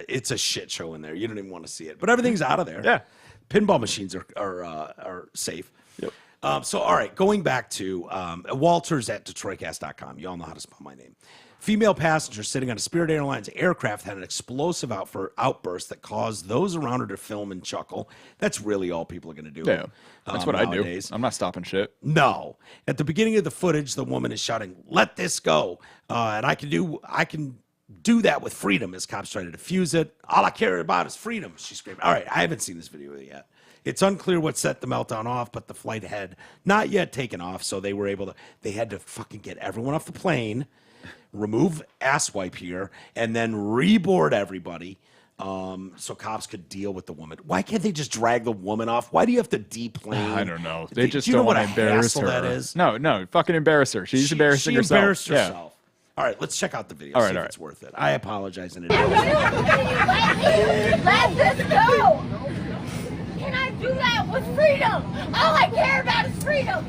It's a shit show in there. You don't even want to see it. But everything's out of there. Yeah. Pinball machines are safe. Yep. So all right, going back to Walters at DetroitCast.com. You all know how to spell my name. Female passenger sitting on a Spirit Airlines aircraft had an explosive outburst that caused those around her to film and chuckle. That's really all people are going to do. Yeah, that's what nowadays. I do. I'm not stopping shit. No. At the beginning of the footage, the woman is shouting, "Let this go!" And I can do that with freedom as cops try to defuse it. All I care about is freedom, she screamed. All right, I haven't seen this video yet. It's unclear what set the meltdown off, but the flight had not yet taken off, so they had to fucking get everyone off the plane, remove asswipe here, and then reboard everybody so cops could deal with the woman. Why can't they just drag the woman off? Why do you have to deplane? I don't know. They just do you know don't what want to embarrass her. That is? No, fucking embarrass her. She's embarrassing herself. She embarrassed herself. Yeah. All right, let's check out the video. All See right, if all it's worth it. I apologize in advance. Let this go! Can I do that with freedom? All I care about is freedom.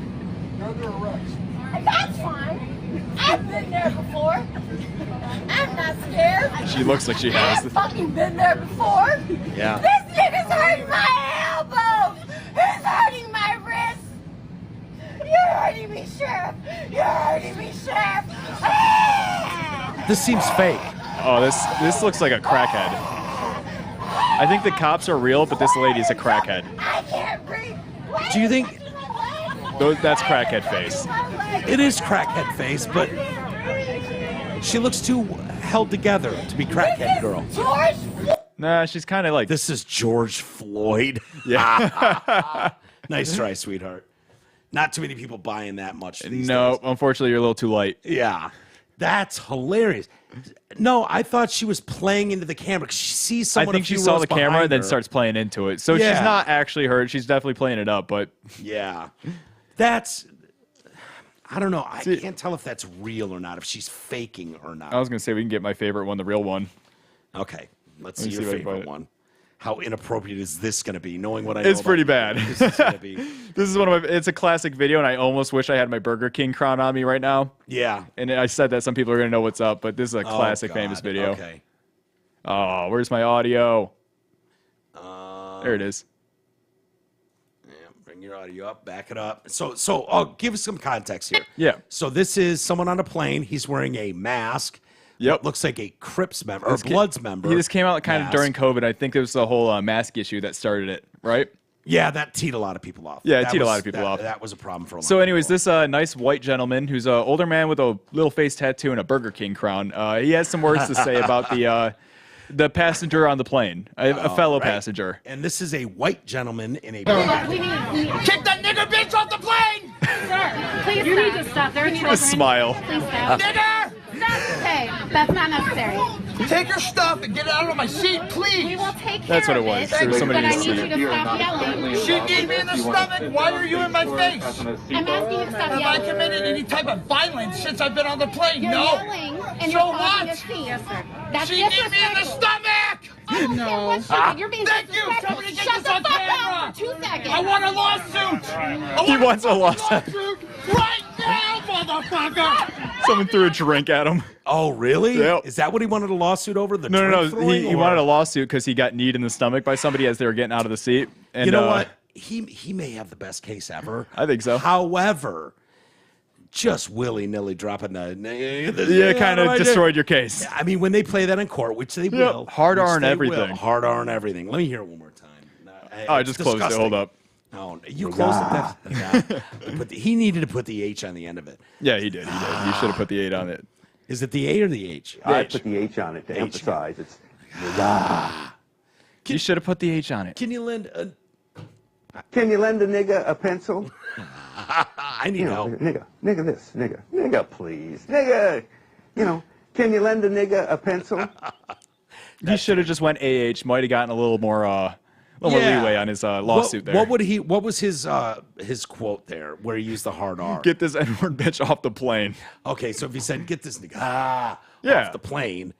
You're under arrest. That's fine. I've been there before. I'm not scared. She looks like she has. I've fucking been there before. Yeah. This nigga's hurting my elbows. He's hurting my wrist. You're hurting me, Sheriff. You're hurting me, Sheriff. Ah! This seems fake. Oh, this looks like a crackhead. I think the cops are real, but this lady's a crackhead. I can't breathe. Do you think That's crackhead face? it is crackhead face, but she looks too held together to be crackhead girl. George. Nah, she's kind of like This is George Floyd. Yeah. Nice try, sweetheart. Not too many people buying that much these No, days. unfortunately, you're a little too light. Yeah. That's hilarious. No, I thought she was playing into the camera. She sees I someone. think she saw the camera and then starts playing into it. So Yeah. she's not actually hurt. She's definitely playing it up, but Yeah, that's. I don't know. I See- can't tell if that's real or not. If she's faking or not. I was gonna say we can get my favorite one, the real one. Okay, let's Let see me your see if I can find favorite it. one. How inappropriate is this going to be? Knowing what I know It's pretty about bad. you, this is gonna be. This is one of my. It's a classic video, and I almost wish I had my Burger King crown on me right now. Yeah. And I said that some people are gonna know what's up, but this is a Oh, classic, famous God. video. Okay. Oh, where's my audio? There it is. Yeah, bring your audio up, back it up. So, I'll give us some context here. Yeah. So this is someone on a plane. He's wearing a mask. Yep. What looks like a Crips member or This ca- Bloods member. This came out kind of mask. during COVID. I think it was the whole mask issue that started it, right? Yeah, that teed a lot of people off. Yeah, it That teed a was- lot of people off. That was a problem for a lot. So, of anyways, people. this nice white gentleman who's an older man with a little face tattoo and a Burger King crown. He has some words to say about the passenger on the plane, a fellow right. passenger. And this is a white gentleman in a. Kick that nigger bitch off the plane! Sir, please you need to stop. There are children. A smile. Please stop. Nigger! That's okay. That's not necessary. Take your stuff and get it out of my seat, We please! will take That's care what it of was. There was somebody but I in the need you to stop yelling. She kneed me in the stomach! Why are you in my face? I'm asking you to stop Have I yelling. committed any type of violence since I've been on the plane? You're No! yelling and So you're causing what? a scene. Yes, sir. That's She kneed me in the disrespectful. stomach! No. You're being Thank you. disrespectful. Somebody get Shut this the on fuck camera. up for 2 seconds. I want a lawsuit! He wants a lawsuit. Right now, motherfucker! Someone threw a drink at him. Oh, really? Yep. Is that what he wanted a lawsuit over? The No. drink throwing, He or- wanted a lawsuit because he got kneed in the stomach by somebody as they were getting out of the seat. And, You know what? He may have the best case ever. I think so. However, just willy nilly dropping the. Yeah, kind of destroyed your case. I mean, when they play that in court, which they will, Hard which R and they everything. will, hard R and everything. Let me hear it one more time. Oh, I It's just closed it. disgusting. Hold up. Oh, you closed it. Yeah. He needed to put the H on the end of it. Yeah, he did. He should have put the 8 on it. Is it the A or the H? I H. put the H on it to H. emphasize it's You should have put the H on it. Can you lend? Can you lend a nigga a pencil? I need You know, help. nigga this, nigga please. Nigga, can you lend a nigga a pencil? He should have just went AH. Might have gotten a little more Yeah. leeway on his lawsuit there. What was his quote there where he used the hard R? Get this N-word bitch off the plane. Okay, so if he said "get this nigga Yeah. off the plane,"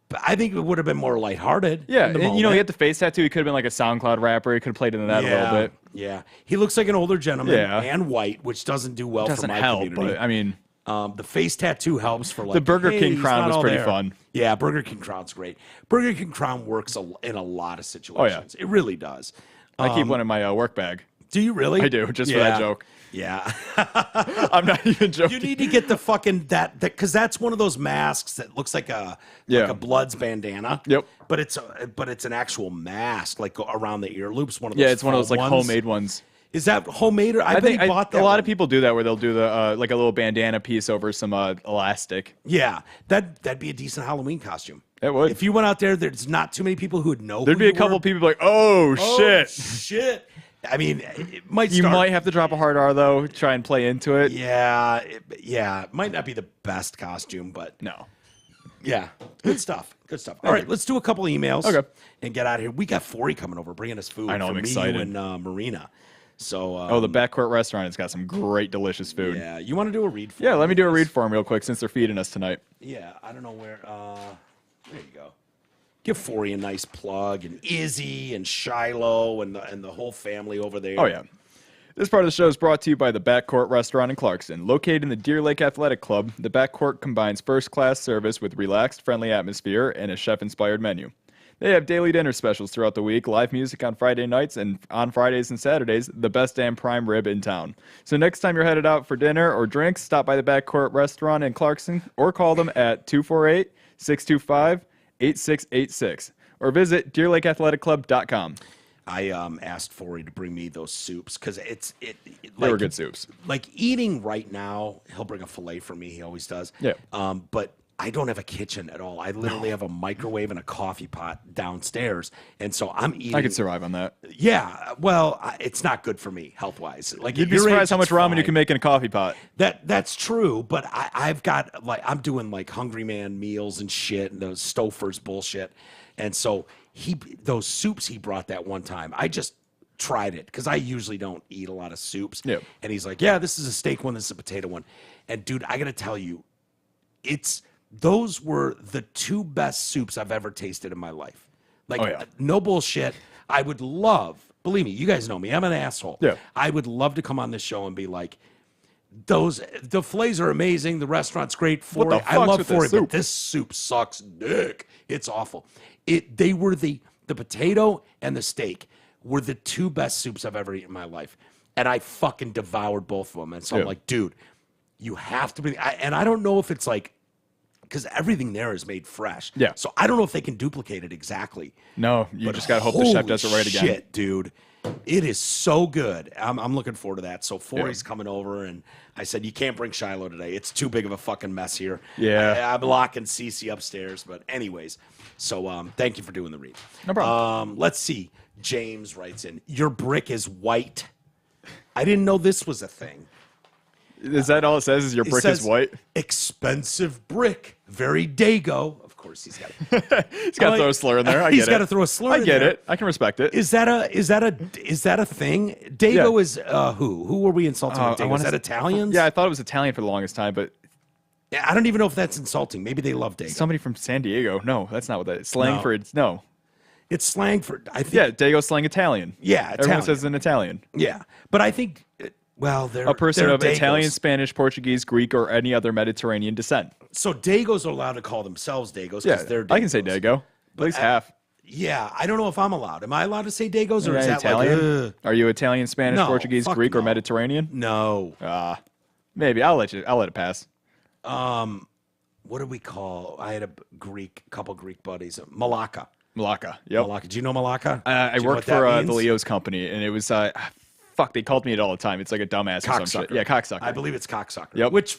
but I think it would have been more lighthearted. Yeah, in the and, he moment. had the face tattoo. He could have been like a SoundCloud rapper. He could have played into that a little bit. Yeah, he looks like an older gentleman Yeah. and white, which doesn't do well Doesn't for my help, community. but I mean, The face tattoo helps for like the Burger hey, King he's crown not was all pretty there. fun. Yeah, Burger King crown's great. Burger King crown works in a lot of situations. It really does. I keep one in my work bag. Do you really? I do, just for that joke. Yeah. I'm not even joking. You need to get the fucking that because that's one of those masks that looks like a Bloods bandana. Yep. But it's an actual mask like around the ear loops. One of Yeah, those it's one of those like foam ones. homemade ones. Is that homemade? Or I bet he bought that. A lot one. of people do that where they'll do the like a little bandana piece over some elastic. Yeah, that'd be a decent Halloween costume. It would. If you went out there, there's not too many people who would know. There'd be a couple people like, oh shit. Shit. I mean, it might. You might have to drop a hard R though. Try and play into it. Yeah, it might not be the best costume, but No. yeah, good stuff. Good stuff. All right, let's do a couple emails. Okay. And get out of here. We got Forey coming over, bringing us food. I know, from I'm me, excited. You and Marina. So. The backcourt restaurant has got some great, delicious food. Yeah, you want to do a read for? Yeah, me, let me do a please? read for them real quick since they're feeding us tonight. Yeah, I don't know where. There you go. Give Forey a nice plug, and Izzy and Shiloh and the whole family over there. Oh yeah. This part of the show is brought to you by the Backcourt Restaurant in Clarkston. Located in the Deer Lake Athletic Club, the Backcourt combines first-class service with relaxed, friendly atmosphere and a chef-inspired menu. They have daily dinner specials throughout the week, live music on Friday nights, and on Fridays and Saturdays, the best damn prime rib in town. So next time you're headed out for dinner or drinks, stop by the Backcourt Restaurant in Clarkston or call them at 248-625-8686 or visit DeerLakeAthleticClub.com. I asked Forey to bring me those soups because They were good soups. Like eating right now, he'll bring a fillet for me. He always does. Yeah. But I don't have a kitchen at all. I literally have a microwave and a coffee pot downstairs, and so I'm eating. I could survive on that. Yeah. Well, it's not good for me health wise. Like You'd be surprised how much ramen you can make in a coffee pot. That's true, but I've got I'm doing like Hungry Man meals and shit and those Stouffer's bullshit, and so those soups he brought that one time, I just tried it because I usually don't eat a lot of soups. Yeah. And he's like, yeah, this is a steak one, this is a potato one, and dude, I gotta tell you, those were the two best soups I've ever tasted in my life. Like, Oh, yeah. no bullshit. I would love, believe me, you guys know me, I'm an asshole. Yeah. I would love to come on this show and be like, the fillets are amazing. The restaurant's great. What the I fuck's love with this Forey, soup? but this soup sucks dick. It's awful. They were the potato and the steak were the two best soups I've ever eaten in my life. And I fucking devoured both of them. And so I'm Yeah. like, dude, you have to be. And I don't know if it's like, because everything there is made fresh. Yeah. So I don't know if they can duplicate it exactly. No, you But just got to hope the chef does it right again. Shit, dude. It is so good. I'm looking forward to that. So Forey's coming over, and I said, you can't bring Shiloh today. It's too big of a fucking mess here. Yeah. I'm locking Cece upstairs. But anyways, so thank you for doing the read. No problem. Let's see. James writes in, your brick is white. I didn't know this was a thing. Is that all it says? Is your It brick is says, white? Expensive brick. Very Dago. Of course, he's got He's got to throw a slur in there. I get it. He's got to throw a slur I in get there. it. I can respect it. Is that a thing? Dago is who? Who were we insulting with I Dago? wanna Is that say- Italians? Yeah, I thought it was Italian for the longest time, but Yeah, I don't even know if that's insulting. Maybe they love Dago. somebody from San Diego. No, that's not what that is. Slang No. for it's no. It's slang for, I think. Yeah, Dago slang Italian. Yeah, Everyone Italian. says in Italian. Yeah. But I think, well, they're A person they're of Dagos. Italian, Spanish, Portuguese, Greek, or any other Mediterranean descent. So Dagos are allowed to call themselves Dagos Yeah, because they're Dagos. I can say Dago. At least half. Yeah, I don't know if I'm allowed. Am I allowed to say Dagos or Yeah, is that Italian? like, Are you Italian, Spanish, No, Portuguese, fuck Greek, or no. Mediterranean? no. Maybe. I'll let it pass. What do we call? I had a couple Greek buddies. Malacca. Malacca. Yep. Malacca. Do you know Malacca? I Do you know worked what that for the means? Leo's company, and it was fuck. They called me it all the time. It's like a dumbass or some shit. Cocksucker. Yeah, cocksucker. I believe it's cocksucker. Yep. Which,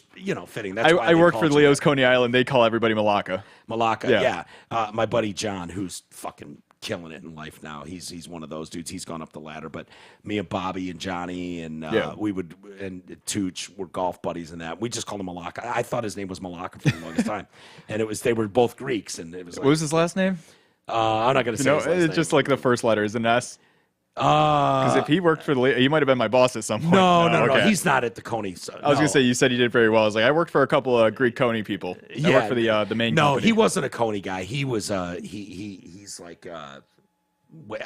fitting. That's why I they worked called for you Leo's that. Coney Island. They call everybody Malacca. Malacca. Yeah. Yeah. My buddy John, who's fucking killing it in life now. He's one of those dudes. He's gone up the ladder. But me and Bobby and Johnny and and Tooch were golf buddies and that. We just called him Malacca. I thought his name was Malacca for the longest time, and they were both Greeks, and it was like, What was his last name? I'm not gonna say. his last It's name. just like the first letter is an S. Because if he worked for the Leo, he might have been my boss at some point. No. Okay. He's not at the Coney. I was gonna say you said he did very well. I was like, I worked for a couple of Greek Coney people. I worked for the main. No, company. he wasn't a Coney guy. He was he's like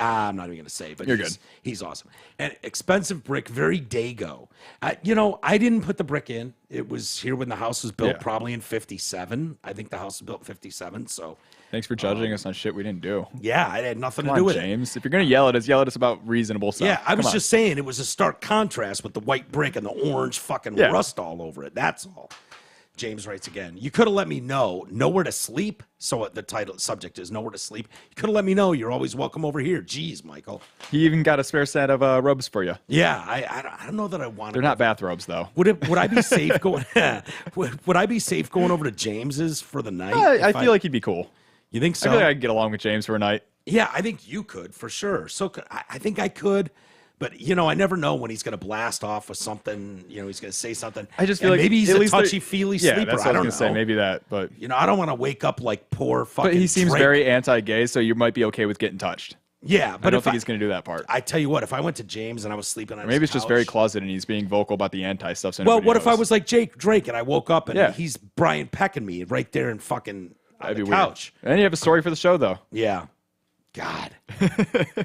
I'm not even gonna say, but You're he's, good. He's awesome. And expensive brick, very Dago. I didn't put the brick in. It was here when the house was built, Yeah. probably in '57. I think the house was built in '57. So Thanks for judging us on shit we didn't do. yeah, it had nothing Come to do on, with it. James. If you're gonna yell at us about reasonable stuff. Yeah, I was Come on. just saying it was a stark contrast with the white brick and the orange fucking Yeah. rust all over it. That's all. James writes again. You could have let me know. Nowhere to sleep. So the subject is nowhere to sleep. You could have let me know. You're always welcome over here. Jeez, Michael. He even got a spare set of robes for you. Yeah, I don't know that I want. They're not bathrobes though. Would I be safe going? would I be safe going over to James's for the night? I feel like he'd be cool. You think so? I feel like I could get along with James for a night. Yeah, I think you could for sure. So I think I could. But, I never know when he's going to blast off with something. He's going to say something. I just feel like maybe he's at a least touchy-feely sleeper. Yeah, that's what I was going to say. Maybe that, but... I don't want to wake up like poor fucking But he seems Drake. very anti-gay, so you might be okay with getting touched. Yeah, but I don't think he's going to do that part. I tell you what, if I went to James and I was sleeping on maybe his it's just couch, very closeted and he's being vocal about the anti-stuff. So well, what if I knows. was like Drake and I woke up and he's Brian pecking me right there and fucking on the couch? Weird. And you have a story for the show, though. Yeah. God.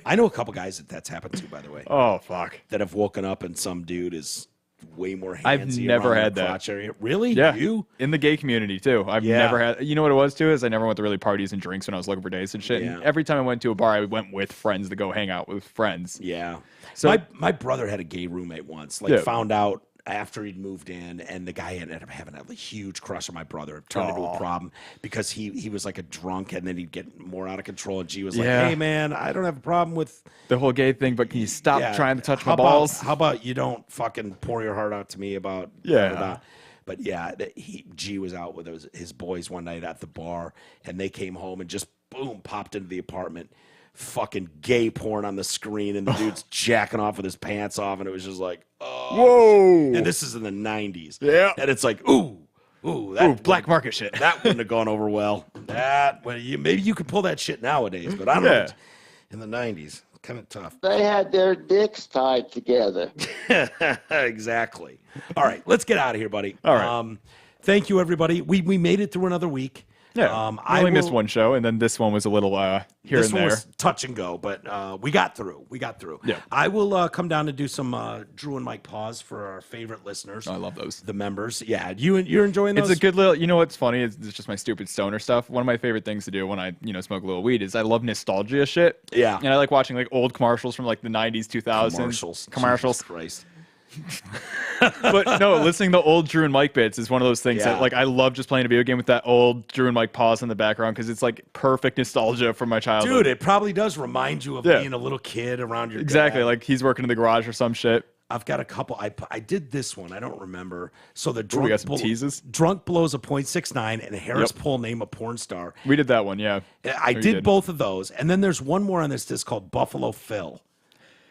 I know a couple guys that's happened to, by the way. Oh, fuck. That have woken up and some dude is way more handsy. I've never around had their that. crotch area. Really? Yeah. You? In the gay community, too. I've never had... You know what it was, too? Is I never went to really parties and drinks when I was looking for dates and shit. Yeah. And every time I went to a bar, I went with friends to go hang out with friends. Yeah. So my brother had a gay roommate once. Found out after he'd moved in, and the guy ended up having a huge crush on my brother. It turned into a problem because he was like a drunk, and then he'd get more out of control. And G was like, "Hey, man, I don't have a problem with the whole gay thing, but can you stop trying to touch my balls? How about you don't fucking pour your heart out to me about But yeah, G was out with his boys one night at the bar, and they came home and just boom popped into the apartment. Fucking gay porn on the screen, and the dude's jacking off with his pants off, and it was just like, oh, whoa! And this is in the '90s, yeah. And it's like, ooh, that black market shit. That wouldn't have gone over well. Maybe you could pull that shit nowadays, but I don't know. In the '90s, kind of tough. They had their dicks tied together. Exactly. All right, let's get out of here, buddy. All right. Thank you, everybody. We made it through another week. Yeah, I only missed one show, and then this one was a little here and there. This one was touch and go, but we got through. Yeah. I will come down and do some Drew and Mike pause for our favorite listeners. I love those. The members. Yeah, you're enjoying those? It's a good little, you know what's funny? It's just my stupid stoner stuff. One of my favorite things to do when I, smoke a little weed is I love nostalgia shit. Yeah. And I like watching like old commercials from like the 90s, 2000s. Commercials. Jesus Christ. But no, listening to old Drew and Mike bits is one of those things that like I love just playing a video game with that old Drew and Mike pause in the background because it's like perfect nostalgia from my childhood. Dude, it probably does remind you of being a little kid around your Exactly, dad. like he's working in the garage or some shit. I've got a couple. I did this one. I don't remember. So the we got some teases. Drunk blows a .69 and Harris Pull name a porn star. We did that one, yeah. I did both of those, and then there's one more on this disc called Buffalo Phil.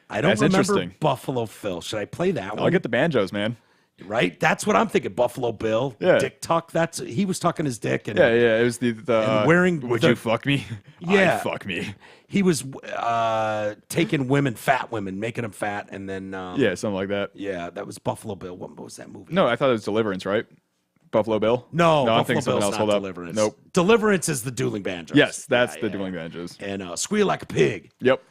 I don't remember Buffalo Phil. Should I play that one? I'll get the banjos, man. Right? That's what I'm thinking. Buffalo Bill. Yeah. Dick tuck. He was tucking his dick. And, yeah. It was the wearing. Would you fuck me? Yeah. I'd fuck me. He was taking women, fat women, making them fat, and then. Yeah, something like that. Yeah, that was Buffalo Bill. What was that movie? No, I thought it was Deliverance, right? Buffalo Bill? No, I'm thinking Buffalo something Bill's else. not Hold up. Deliverance. Nope. Deliverance is the dueling banjos. Yes, that's the dueling banjos. And Squeal Like a Pig. Yep.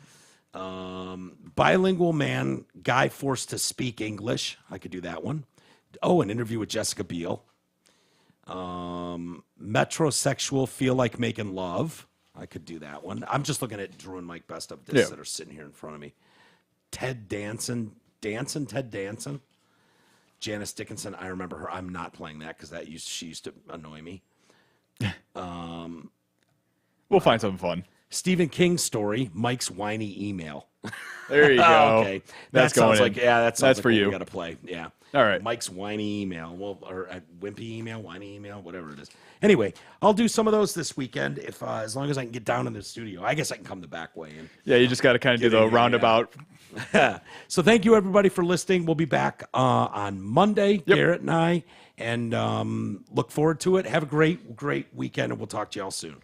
Bilingual man, guy forced to speak English. I could do that one. Oh, an interview with Jessica Biel. Metrosexual, feel like making love. I could do that one. I'm just looking at Drew and Mike best of discs that are sitting here in front of me. Ted Danson. Ted Danson. Janice Dickinson. I remember her. I'm not playing that because she used to annoy me. We'll find something fun. Stephen King's story, Mike's whiny email. There you go. Okay. That sounds like that's for you. We got to play. Yeah. All right. Mike's whiny email. Or wimpy email, whiny email, whatever it is. Anyway, I'll do some of those this weekend if as long as I can get down in the studio. I guess I can come the back way in. Yeah, you just got to kind of do the roundabout. Yeah. So thank you everybody for listening. We'll be back on Monday, Garrett and I, and look forward to it. Have a great weekend, and we'll talk to y'all soon.